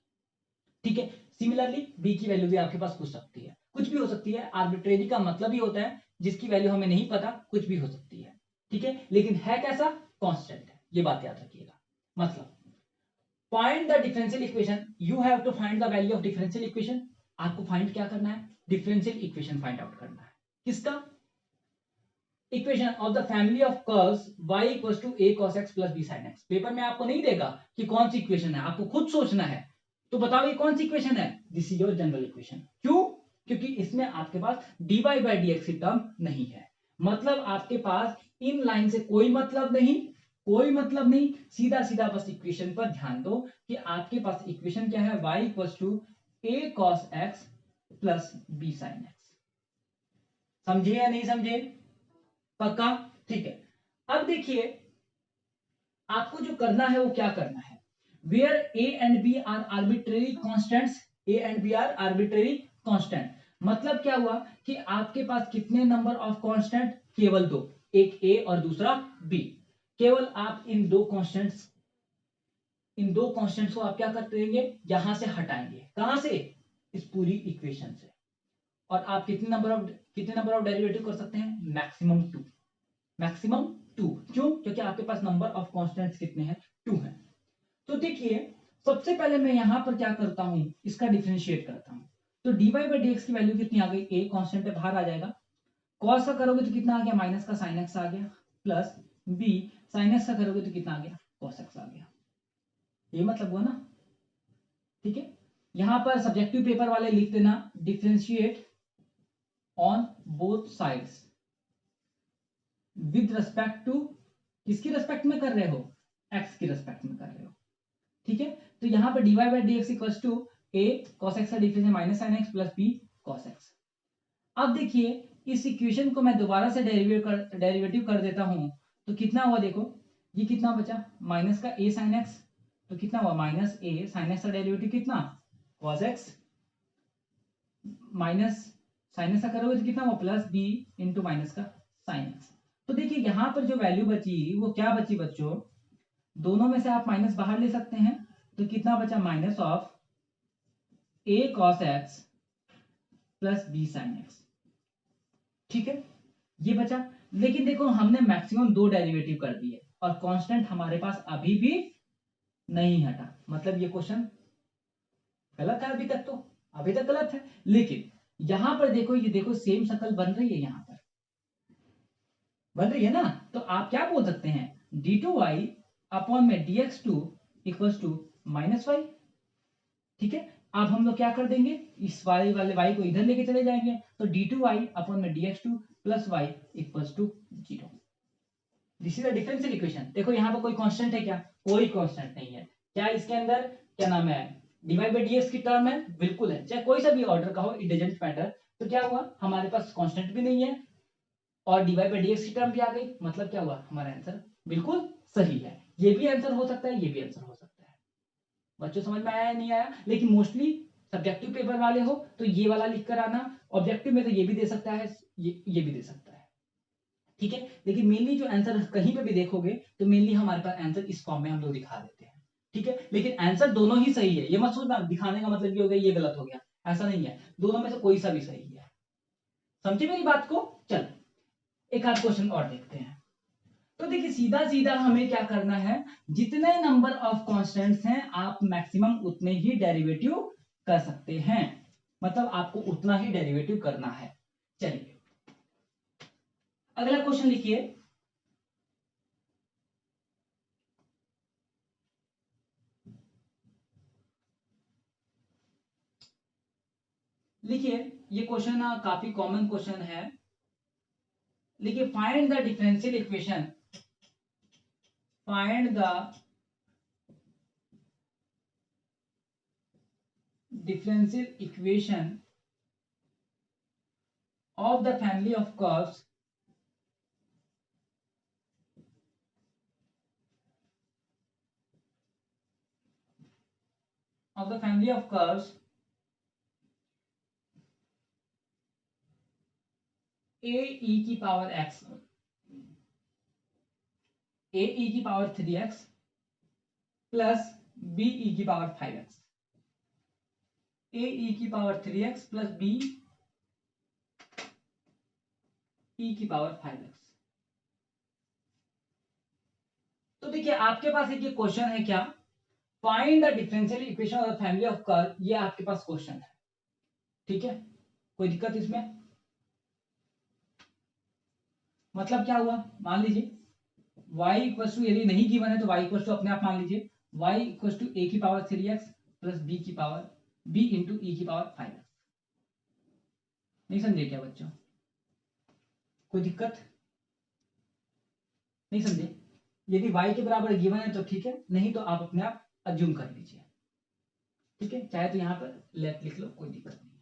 ठीक है। सिमिलरली b की वैल्यू भी आपके पास कुछ सकती है, कुछ भी हो सकती है। आर्बिट्रेरी का मतलब ही होता है जिसकी वैल्यू हमें नहीं पता, कुछ भी हो सकती है। ठीक है, लेकिन है कैसा? कांस्टेंट है। ये बात याद रखिएगा। मतलब find the differential equation, you have to find the value of differential equation. आपको फाइंड क्या करना है? डिफरेंशियल इक्वेशन फाइंड आउट करना है। किसका? Equation of the family of curves y equals to a cos x plus b sin x। Paper में आपको नहीं देगा कि कौन सी इक्वेशन है, आपको खुद सोचना है। तो बताओ ये कौन सी इक्वेशन है? This is your general equation. क्यों? क्योंकि इसमें आपके पास dy by dx की टर्म नहीं है। मतलब आपके पास इन लाइन से कोई मतलब नहीं, कोई मतलब नहीं। सीधा सीधा बस इक्वेशन पर ध्यान दो कि आपके पास इक्वेशन क्या है? y equals to a cos x plus b sin x। समझे या नहीं समझे? पक्का? ठीक है। अब देखिए आपको जो करना है वो क्या करना है? Where a and b are arbitrary constants, a and b are arbitrary constant. मतलब क्या हुआ कि आपके पास कितने नंबर ऑफ कांस्टेंट? केवल दो, एक a और दूसरा b। केवल आप इन दो कांस्टेंट्स, इन दो कांस्टेंट्स को आप क्या कर देंगे? यहां से हटाएंगे। कहां से? इस पूरी इक्वेशन से। और आप कितने नंबर ऑफ डेरिवेटिव कर सकते हैं? मैक्सिमम 2। मैक्सिमम 2। क्यों? क्योंकि आपके पास नंबर ऑफ कांस्टेंट्स कितने हैं? 2 हैं। तो देखिए सबसे पहले मैं यहां पर क्या करता हूं? इसका डिफरेंशिएट करता हूं। तो dy by dx की वैल्यू कितनी आ गई? a कांस्टेंट है, बाहर आ जाएगा। cos का करोगे तो कितना आ गया? माइनस का sin x आ गया, प्लस b sin x का करोगे तो कितना आ गया? cos x आ गया। ये मतलब हुआ ना? ठीक है। यहां पर सब्जेक्टिव पेपर वाले लिख देना differentiate on both sides with respect to, किसकी रेस्पेक्ट में कर रहे हो? x की रेस्पेक्ट में कर रहे हो। ठीक है। तो यहां पर dy by dx equals to a cos x का डिफरेंस है minus sin x plus b cos x। अब देखिए इस इक्वेशन को मैं दोबारा से डेरिवेटिव कर देता हूं तो कितना हुआ? देखो ये कितना बचा? माइनस का a sin x, तो कितना हुआ? माइनस a sin x का डेरिवेटिव कितना? cos x, minus sin x का करोगे तो कितना हुआ? प्लस b इंटू माइनस का sin x। तो देखिए यहां पर जो वैल्यू बची वो क्या बची बच्चों? दोनों में से आप माइनस बाहर ले सकते हैं, तो कितना बचा? Minus of a cos x plus b sin x। ठीक है, ये बचा। लेकिन देखो हमने मैक्सिमम 2 डेरिवेटिव कर दिए और कांस्टेंट हमारे पास अभी भी नहीं हटा। मतलब ये क्वेश्चन गलत है अभी तक, तो अभी तक गलत है। लेकिन यहां पर देखो, ये देखो सेम शक्ल बन रही है, यहां पर बन रही है ना? तो आप क्या बोल सकते हैं? d2y अपॉन में dx2 equals to minus Y. ठीक है। अब हम लोग क्या कर देंगे? इस वाले वाले y को इधर लेके चले जाएंगे, तो d2y अपॉन में dx2 plus y equals to 0। This is the differential equation. देखो यहाँ पर कोई कांस्टेंट है क्या? कोई कांस्टेंट नहीं है। क्या इसके अंदर क्या नाम है? dy by dx की टर्म है? बिल्कुल है। चाहे कोई सा भी ऑर्डर का हो, इट डजंट मैटर। तो क्या हुआ? हमारे पास कांस्टेंट भी नहीं है और dy by dx की टर्म भी आ गई। मतलब क्या हुआ? हमारा आंसर बिल्कुल सही है। ये भी आंसर हो सकता है, ये भी आंसर हो सकता है। बच्चों समझ में आया नहीं आया? लेकिन मोस्टली सब्जेक्टिव पेपर वाले हो तो ये वाला लिख कर आना। ऑब्जेक्टिव में तो ये भी दे सकता है, ये भी दे सकता है। ठीक है। लेकिन मेनली जो आंसर कहीं पे भी देखोगे तो मेनली हमारे पास आंसर इस फॉर्म में हम लोग दिखा देते हैं। ठीक है। लेकिन आंसर दोनों ही सही है, ये मत सोचना दिखाने का मतलब ये हो गया ये गलत हो गया, ऐसा नहीं है। दोनों में से कोई सा भी सही है। समझे मेरी बात को? चल एक आध क्वेश्चन और देखते हैं। तो देखिए सीधा सीधा हमें क्या करना है? जितने नंबर ऑफ कांस्टेंट्स हैं आप मैक्सिमम उतने ही डेरिवेटिव कर सकते हैं। मतलब आपको उतना ही डेरिवेटिव करना है। चलिए अगला क्वेश्चन लिखिए। लिखिए ये क्वेश्चन काफी कॉमन क्वेश्चन है। लिखिए find the differential equation, find the differential equation of the family of curves of the family of curves a e की पावर x, a e की power 3x plus b e की power 5x, a e की power 3x plus b e की power 5x। तो देखिए आपके पास एक ये क्वेश्चन है क्या, find the differential equation of the family of curve, ये आपके पास क्वेश्चन है, ठीक है, कोई दिक्कत इसमें? मतलब क्या हुआ, मान लीजिए y इक्वल टू, यदि नहीं गिवन है तो y इक्वल टू अपने आप मान लीजिए y इक्वल टू a की पावर 3x प्लस b की पावर b इंटू e की पावर 5x। नहीं समझे क्या बच्चों, कोई दिक्कत? नहीं समझे? यदि y के बराबर गिवन है तो ठीक है, नहीं तो आप अपने आप अज्यूम कर लीजिए, ठीक है, चाहे तो यहां पर लेफ्ट लिख लो, कोई दिक्कत नहीं है।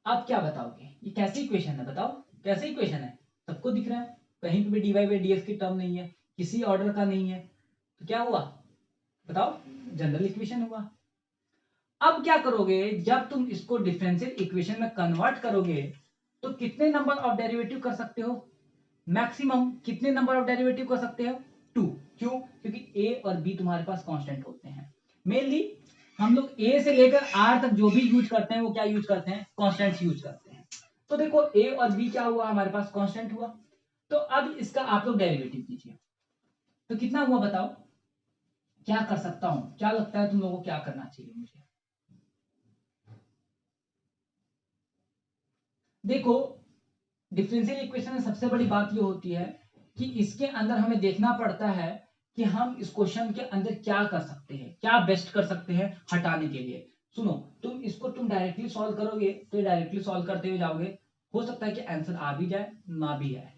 आप क्या बताओगे, ये कैसी इक्वेशन है, बताओ कैसी इक्वेशन है, सबको दिख रहा है, कहीं पे भी dy बाई dx की टर्म नहीं है, किसी ऑर्डर का नहीं है, तो क्या हुआ बताओ, जनरल इक्वेशन हुआ। अब क्या करोगे, जब तुम इसको डिफरेंशियल इक्वेशन में कन्वर्ट करोगे तो कितने नंबर ऑफ डेरिवेटिव कर सकते हो, मैक्सिमम कितने नंबर ऑफ डेरिवेटिव कर सकते हो, 2। क्यों? क्योंकि a और b तुम्हारे पास कांस्टेंट होते हैं, मेनली हम लोग a से लेकर r तक जो भी यूज करते हैं वो क्या यूज करते हैं, कांस्टेंट्स यूज करते हैं। तो देखो a और b क्या हुआ, हमारे पास कांस्टेंट हुआ, तो अब इसका आप लोग डेरिवेटिव कीजिए, तो कितना हुआ बताओ, क्या कर सकता हूं, क्या लगता है तुम लोगों को क्या करना चाहिए मुझे? देखो डिफरेंशियल इक्वेशन में सबसे बड़ी बात ये होती है कि इसके अंदर हमें देखना पड़ता है कि हम इस क्वेश्चन के अंदर क्या कर सकते हैं, क्या बेस्ट कर सकते हैं हटाने के लिए। सुनो, तुम इसको तुम डायरेक्टली सॉल्व करोगे तो डायरेक्टली सॉल्व करते हुए जाओगे, हो सकता है कि आंसर आ भी जाए ना भी आए,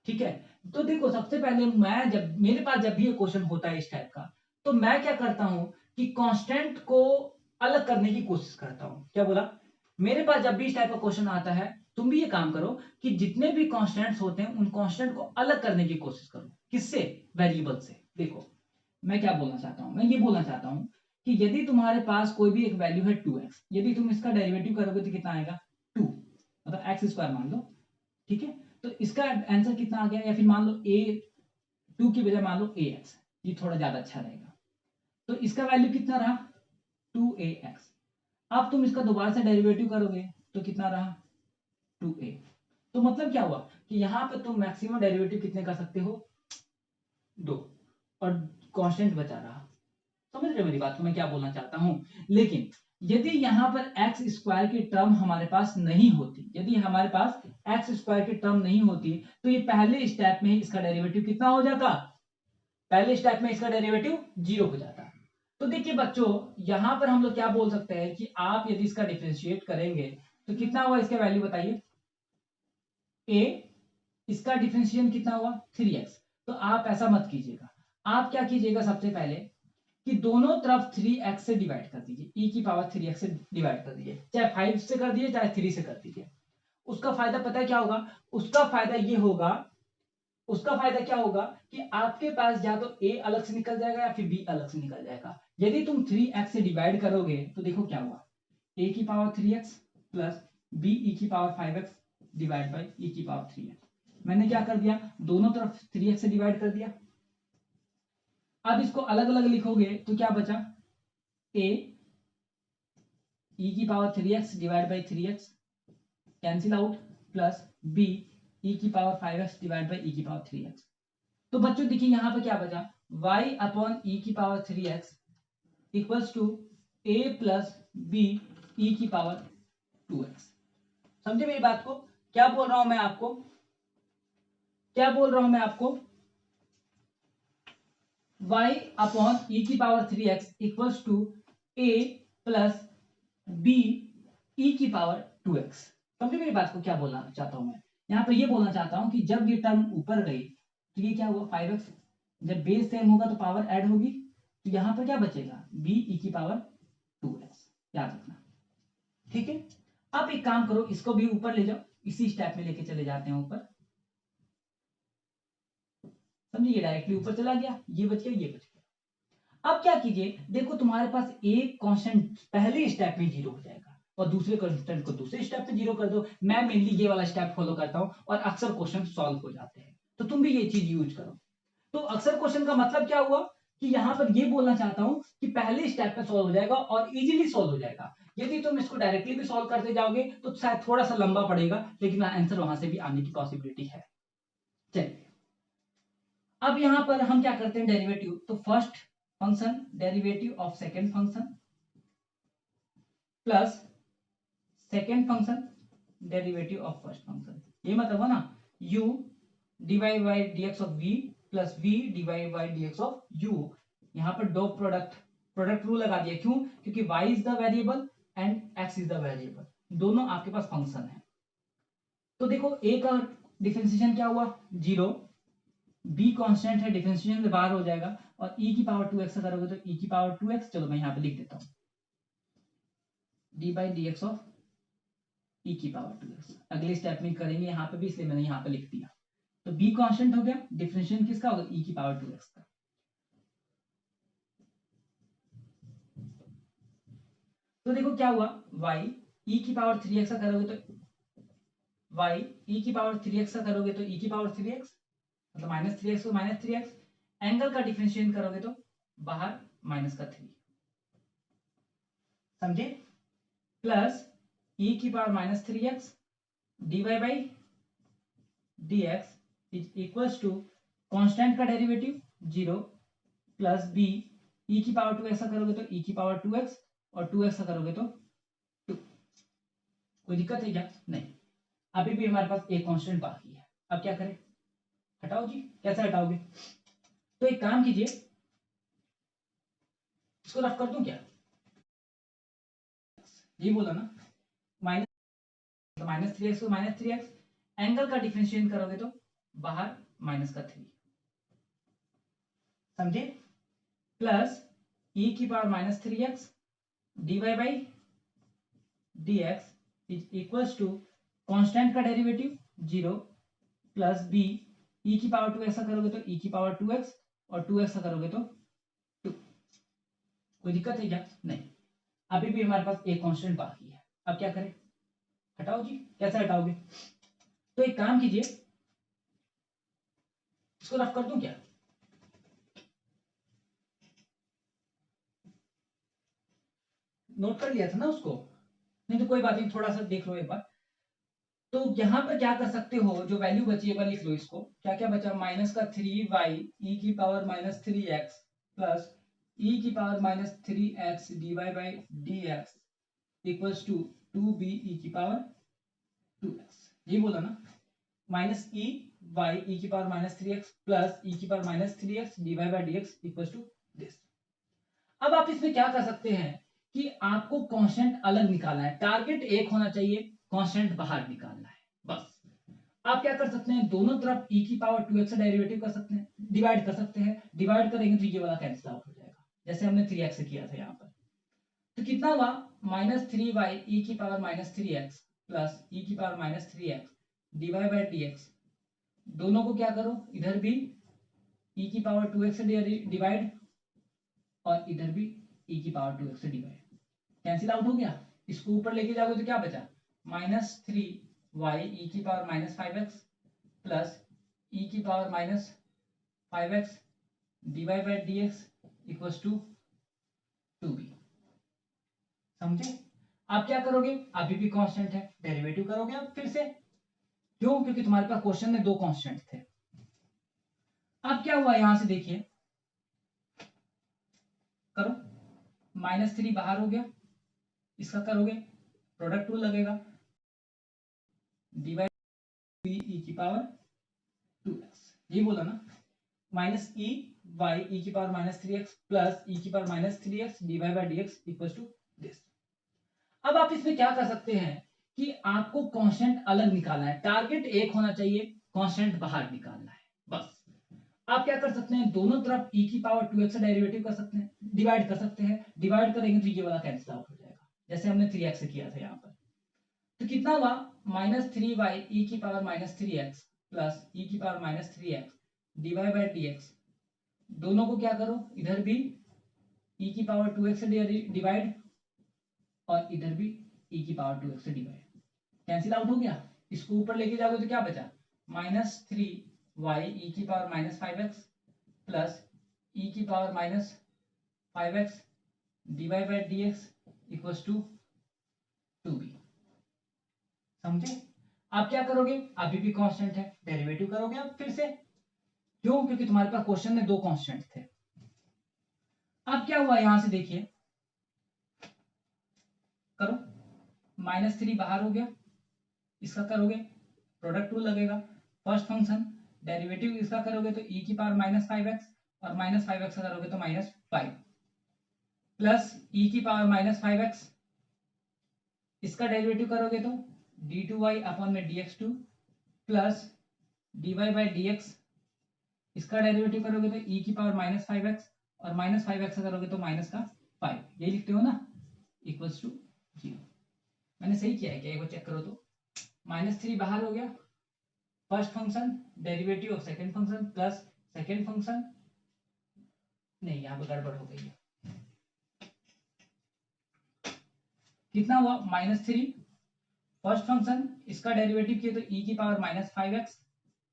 ठीक है। तो देखो सबसे पहले मैं, जब मेरे पास जब भी ये क्वेश्चन होता है इस टाइप का, तो मैं क्या करता हूं कि कांस्टेंट को अलग करने की कोशिश करता हूं। क्या बोला, मेरे पास जब भी इस टाइप का क्वेश्चन आता है, तुम भी ये काम करो कि जितने भी कांस्टेंट्स होते हैं उन कांस्टेंट को अलग करने की कोशिश करो, किससे, वेरिएबल से। देखो मैं क्या बोलना चाहता हूं, मैं ये बोलना चाहता हूं कि यदि तुम्हारे पास कोई भी एक वैल्यू है 2x, यदि तुम इसका डेरिवेटिव करोगे तो कितना आएगा, 2, मतलब एक्स स्क्वायर मान लो, ठीक है। तो इसका आंसर कितना आ गया, या फिर मान लो a2 की बजाय मान लो ax, ये थोड़ा ज्यादा अच्छा रहेगा, तो इसका वैल्यू कितना रहा, 2ax। अब तुम इसका दोबारा से डेरिवेटिव करोगे तो कितना रहा, 2a। तो मतलब क्या हुआ कि यहाँ पे तुम मैक्सिमम डेरिवेटिव कितने कर सकते हो, 2, और कांस्टेंट बचा रहा। समझ रहे मेरी बात को, मैं क्या बोलना चाहता हूं। लेकिन यदि यहाँ पर एक्स स्क्वायर की टर्म हमारे पास नहीं होती, यदि हमारे पास एक्स स्क्वायर की टर्म नहीं होती, तो ये पहले स्टेप में ही इसका डेरिवेटिव कितना हो जाता, पहले स्टेप में इसका डेरिवेटिव 0 हो जाता। तो देखिए बच्चों, यहां पर हम लोग क्या बोल सकते हैं कि आप यदि इसका डिफरेंशिएट करेंगे तो कितना हुआ इसका वैल्यू बताइए, a, इसका डिफरेंशिएशन कितना हुआ 3x। तो आप ऐसा मत कीजिएगा, आप क्या कीजिएगा, सबसे पहले कि दोनों तरफ 3x से डिवाइड कर दीजिए, e की पावर 3x से डिवाइड कर दीजिए, चाहे 5 से कर दीजिए चाहे 3 से कर दीजिए। उसका फायदा पता है क्या होगा, उसका फायदा ये होगा, उसका फायदा क्या होगा कि आपके पास या तो a अलग से निकल जाएगा या फिर b अलग से निकल जाएगा। यदि तुम 3x से डिवाइड करोगे तो देखो क्या हुआ, a की power 3x plus b e की power 5x divide by e की पावर 3x। मैंने क्या कर दिया, दोनों तरफ 3x से डिवाइड कर दिया। अब इसको अलग अलग लिखोगे तो क्या बचा, a e की power 3x divide by 3x cancel out, plus b e की power 5x divide by e की पावर 3x। तो बच्चों देखिए यहां पे क्या बचा, y अपॉन e की power 3x equals to a plus b e की पावर 2x। समझे मेरी बात को, क्या बोल रहा हूं मैं आपको, क्या बोल रहा हूं मैं आपको, y अपॉन e की power 3x equals to a plus b e की पावर 2x। समझे मेरी बात को, क्या बोलना चाहता हूं मैं, यहाँ पे ये बोलना चाहता हूं कि जब ये टर्म ऊपर गई तो ये क्या हुआ 5x, जब बेस सेम होगा तो पावर ऐड होगी, तो यहाँ पर क्या बचेगा b e की पावर 2x, याद रखना, ठीक है। अब एक काम करो, इसको भी ऊपर ले जाओ, इसी स्टेप में लेके चले जाते हैं ऊपर, समझिए डायरेक्टली ऊपर चला गया, ये बच गया ये बच गया। अब क्या कीजिए, देखो तुम्हारे पास एक कांस्टेंट पहले स्टेप में जीरो हो जाएगा और दूसरे कांस्टेंट को दूसरे स्टेप में जीरो कर दो। मैं मेनली ये वाला स्टेप फॉलो करता हूं और अक्सर क्वेश्चन सॉल्व हो जाते हैं, तो तुम भी ये चीज यूज करो। तो अक्सर क्वेश्चन का मतलब क्या हुआ कि यहां पर ये बोलना चाहता हूं कि पहले स्टेप में सॉल्व हो जाएगा और इजीली सॉल्व हो जाएगा। यदि तुम इसको डायरेक्टली भी सॉल्व करते जाओगे तो शायद थोड़ा सा लंबा पड़ेगा, लेकिन आंसर वहां से भी आने की पॉसिबिलिटी है। चलिए, अब यहां पर हम क्या करते हैं, डेरिवेटिव। तो first function derivative of second function plus second function derivative of first function. ये मतलब हुआ ना u divide by dx of v plus v divide by dx of u। यहां पर डॉट प्रोडक्ट रूल लगा दिया। क्यों? क्योंकि y is the variable and x is the variable, दोनों आपके पास फंक्शन है। तो देखो a का डिफरेंशिएशन क्या हुआ, जीरो। b कांस्टेंट है, डिफरेंशिएशन से बाहर हो जाएगा और e की पावर 2x करोगे तो e की पावर 2x। चलो मैं यहां पे लिख देता हूं d by dx of e की पावर 2x। अगले स्टेप में करेंगे यहां पे भी, इसलिए मैंने यहां पे लिख दिया। तो b कांस्टेंट हो गया, डिफरेंशिएशन किसका होगा, e की पावर 2x का। तो देखो क्या हुआ, y e की पावर 3x का करोगे तो y e की पावर 3x का करोगे तो e की पावर 3x, मतलब -3x को -3x। एंगल का डिफरेंशिएशन करोगे तो बाहर माइनस का 3, समझे। प्लस e की power -3x dy by dx is equals to constant का derivative zero plus b e की पावर 2x करोगे तो e की पावर 2x और 2x करोगे तो 2। कोई दिक्कत है क्या? नहीं। अभी भी हमारे पास एक कांस्टेंट बाकी है। अब क्या करें, हटाओ जी। कैसे हटाओगे? तो एक काम कीजिए, इसको रफ कर दूं क्या? ये बोला ना, -3x को -3x। एंगल का डिफरेंशिएशन करोगे तो बाहर माइनस का 3, समझे। प्लस e की power -3x dy by dx is equals to constant का derivative zero plus b e की पावर 2x करोगे तो e की पावर 2x और 2x करोगे तो 2। कोई दिक्कत है क्या? नहीं। अभी भी हमारे पास एक कांस्टेंट बाकी है। अब क्या करें, हटाओ जी। कैसे हटाओगे? तो एक काम कीजिए, इसको रफ कर दूं क्या? नोट कर लिया था ना उसको? नहीं तो कोई बात नहीं, थोड़ा सा देख लो एक बार। तो यहां पर क्या कर सकते हो, जो वैल्यू बची है लिख लो इसको। क्या क्या बचा, माइनस का 3y e की पावर -3x प्लस e की power -3x dy by dx equals to 2b e की पावर 2x। ये बोला ना, माइनस ई वाई ई की पावर -3x प्लस ई की power -3x dy by dx equals to this. अब आप इसमें क्या कर सकते हैं कि आपको कांस्टेंट अलग निकालना है। टारगेट एक होना चाहिए, कांस्टेंट बाहर निकालना है, बस। आप क्या कर सकते हैं, दोनों तरफ e की पावर 2x से डेरिवेटिव कर सकते हैं, डिवाइड कर सकते हैं। डिवाइड करेंगे तो ये वाला कैंसिल आउट हो जाएगा, जैसे हमने 3x से किया था यहाँ पर। तो कितना हुआ, -3y e की पावर -3x प्लस e की power -3x divide by dx। दोनों को क्या करो, इधर भी e की पावर 2x से डिवाइड और इधर भी e की पावर 2x से डिवाइड। कैंसिल आउट हो गया। इसको ऊपर लेके जाओगे तो क्या बचा, -3y e की पावर -5x प्लस e की power -5x divide by dx equals to 2b। समझे। आप क्या करोगे, अभी भी कांस्टेंट है, डेरिवेटिव करोगे आप फिर से। क्यों? क्योंकि तुम्हारे पास क्वेश्चन में दो कांस्टेंट थे। अब क्या हुआ, यहां से देखिए, करो। -3 बाहर हो गया, इसका करोगे प्रोडक्ट रूल लगेगा, डिवाइड ई की पावर 2x। ये बोला ना, माइनस ई वाई ई की पावर -3x प्लस ई की power -3x divide by dx equals to this. अब आप इसमें क्या कर सकते हैं कि आपको कांस्टेंट अलग निकालना है। टारगेट एक होना चाहिए, कांस्टेंट बाहर निकालना है, बस। आप क्या कर सकते हैं, दोनों तरफ e की पावर 2x से डेरिवेटिव कर सकते हैं, डिवाइड कर सकते हैं। डिवाइड करेंगे तो ये वाला कैंसिल आउट हो जाएगा, जैसे हमने 3x से किया था यहाँ पर। तो कितना हुआ, -3y e की पावर -3x प्लस e की power -3x divide by dx। दोनों को क्या करो, इधर भी e की पावर 2x से डिवाइड और इधर भी e की पावर 2x से डिवाइड, कैंसिल आउट हो गया। इसको ऊपर लेके जाओगे तो क्या बचा, -3y e की पावर -5x प्लस e की power -5x dy by dx equals to 2b। समझे? आप क्या करोगे, अभी भी कांस्टेंट है, डेरिवेटिव करोगे आप फिर से, क्यों, क्योंकि तुम्हारे पास क्वेश्चन में दो कांस्टेंट थे। अब क्या हुआ, यहां से देखिए, करो, -3 बाहर हो गया, इसका करोगे प्रोडक्ट रूल लगेगा, फर्स्ट फंक्शन डेरिवेटिव इसका करोगे तो e की पावर -5x और -5x का करोगे तो -5 प्लस e की पावर -5x, इसका डेरिवेटिव करोगे तो d2y अपॉन में dx2 plus dy by dx, इसका डेरिवेटिव करोगे तो e की पावर -5x और -5x का करोगे तो -5, यही लिखते हो ना, इक्वल्स टू 0। मैंने सही किया है क्या, एक बार चेक करो तो, -3 बाहर हो गया, first function derivative of second function plus second function, नहीं यहाँ पे गड़बड़ हो गई है, कितना हुआ -3, फर्स्ट फंक्शन इसका डेरिवेटिव किया तो e की पावर -5x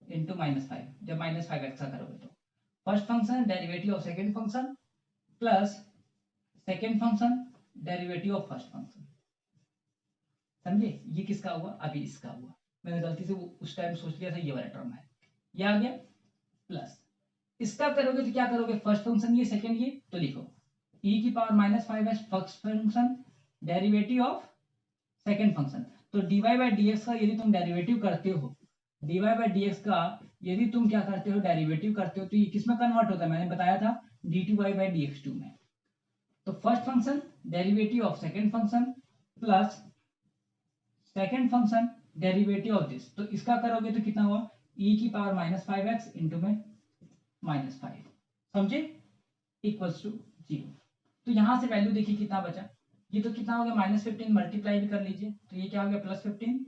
इंटू -5, जब -5x का करोगे तो first function derivative of second function plus second function derivative of first function. समझे, ये किसका हुआ, अभी इसका हुआ, मैंने गलती से उस टाइम सोच लिया था ये वाला टर्म है, ये आ गया, प्लस इसका करोगे तो क्या करोगे, फर्स्ट फंक्शन ये सेकंड ये, तो लिखो e की power -5x first function derivative of second function, तो dy बाई dx का यदि तुम डेरिवेटिव करते हो, dy बाई dx का यदि तुम क्या करते हो, डेरिवेटिव करते हो, तो ये किसमें कन्वर्ट होता है, मैंने बताया था d2y बाई dx2 में। तो first function derivative of second function plus second function derivative of this, तो इसका करोगे तो कितना हुआ, e की पावर -5x इंटू में -5, समझे, इक्वल्स टू 0। तो यहां से वैल्यू देखिए कितना बचा, ये तो कितना हो गया -15, मल्टीप्लाई भी कर लीजिए तो ये क्या हो गया +15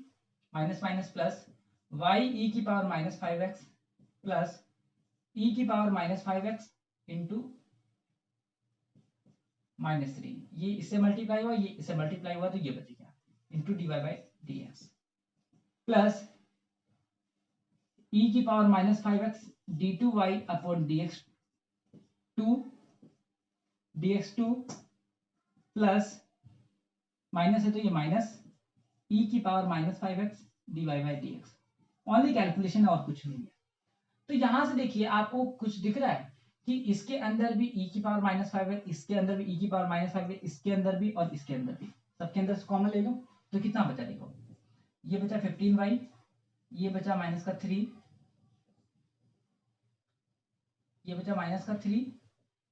minus minus plus y e की पावर -5x प्लस e की पावर -5x इंटू -3, ये इससे मल्टीप्लाई हुआ, ये इससे मल्टीप्लाई हुआ, तो ये बच गया into dy by dx plus e की power -5x d2y upon dx2 plus minus है तो ये माइनस e की power -5x dy by dx, only calculation है और कुछ नहीं है। तो यहां से देखिए आपको कुछ दिख रहा है कि इसके अंदर भी e की पावर -5 इसके अंदर भी e की पावर -5 इसके अंदर भी और इसके अंदर भी, सबके अंदर से कॉमन ले लो तो कितना बचा, देखो ये बचा 15y, ये बचा -3, ये बचा -3,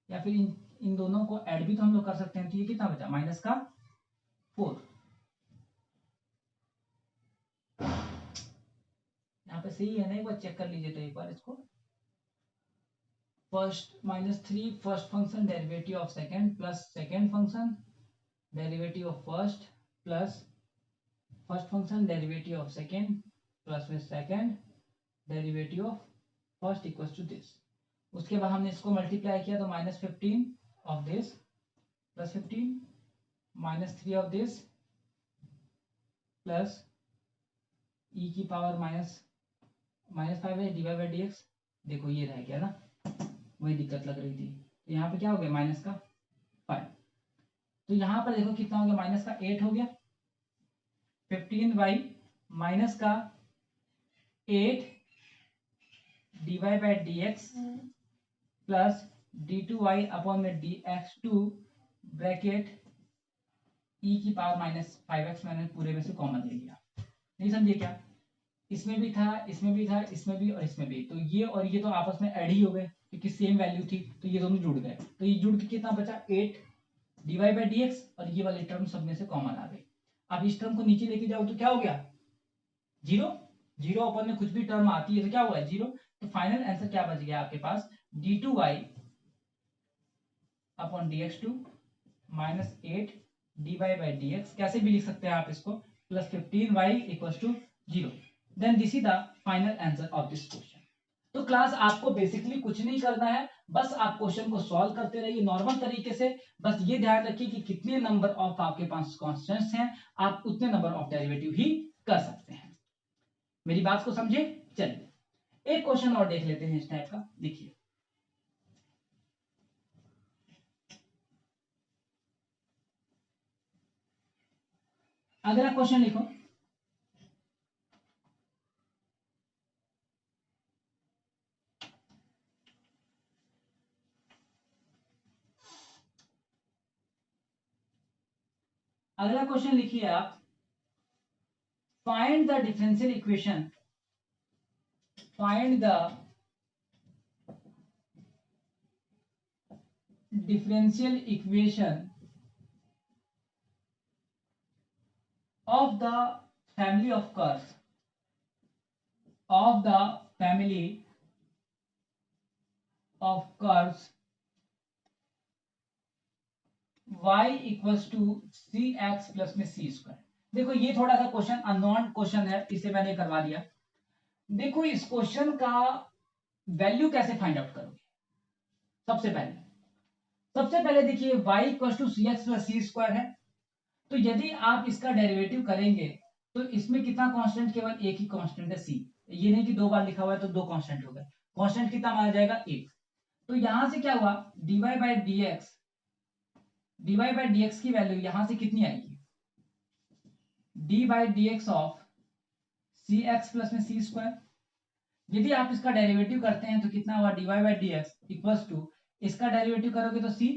या फिर इन दोनों को ऐड भी तो हम लोग कर सकते हैं, तो ये कितना बचा -4। यहाँ पे सही है ना, एक बार चेक कर लीजिए तो एक बार इसको, first -3 first function derivative of second plus second function derivative of first plus first function derivative of second plus में second derivative of first equals to this. उसके बाद हमने इसको मल्टीप्लाई किया तो -15 of this plus 15 -3 of this plus e की power -5 dy by dx, देखो ये रह गया ना, वही दिक्कत लग रही थी, तो यहाँ पे क्या हो गया -5, तो यहाँ पर देखो कितना हो गया, -8 हो गया, 15y -8 dy by dx plus d2y upon में dx2 ब्रैकेट e की पावर -5x, मैंने पूरे में से कॉमन ले लिया, नहीं समझे क्या, इसमें भी था, इसमें भी था, इसमें भी और इसमें भी, तो ये और ये तो आपस में ऐड ही हो गए क्योंकि सेम वैल्यू थी, तो ये दोनों जुड़ गए, तो ये जुड़ के कितना बचा 8 dy बाई dx, और ये वाले टर्म सब में से कॉमन आ गए। अब इस टर्म को नीचे लेके जाओ तो क्या हो गया 0, 0 अपन में कुछ भी टर्म आती है तो क्या हुआ 0, तो फाइनल आंसर क्या बच गया आपके पास d2y upon dx2 -8 dy by dx, कैसे भी लिख सकते हैं आप इसको, plus 15y equals to 0, then this is the final answer of this question। तो क्लास आपको बेसिकली कुछ नहीं करना है, बस आप क्वेश्चन को सॉल्व करते रहिए नॉर्मल तरीके से। बस ये ध्यान रखिए कि कितने नंबर ऑफ आपके पास कॉन्स्टेंट्स हैं, आप उतने नंबर ऑफ डेरिवेटिव ही कर सकते हैं। मेरी बात को समझे? चलिए एक क्वेश्चन और देख लेते हैं इस टाइप का। देखिए अगला क्वेश्चन लिखो। अगला क्वेश्चन लिखिए आप, find the differential equation, find the differential equation of the family of curves, of the family of curves y equals to cx plus में c स्क्वायर। देखो ये थोड़ा सा क्वेश्चन अननोन क्वेश्चन है, इसे मैंने करवा दिया। देखो इस क्वेश्चन का वैल्यू कैसे फाइंड आउट करोगे? सबसे पहले देखिए y equal to c x plus c square है, तो यदि आप इसका डेरिवेटिव करेंगे तो इसमें कितना कांस्टेंट, केवल एक ही कांस्टेंट है c। ये नहीं कि दो बार लिखा हुआ है तो दो कांस्टेंट हो गए, कांस्टेंट कितना माना जाएगा? एक। तो यहां से क्या हुआ, dy बाई dx की वैल्यू यहां से कितनी आएगी? d by d x of c x plus में सी स्क्वायर। यदि आप इसका डेरिवेटिव करते हैं तो कितना हुआ, dy by d x equals to, इसका डेरिवेटिव करोगे तो c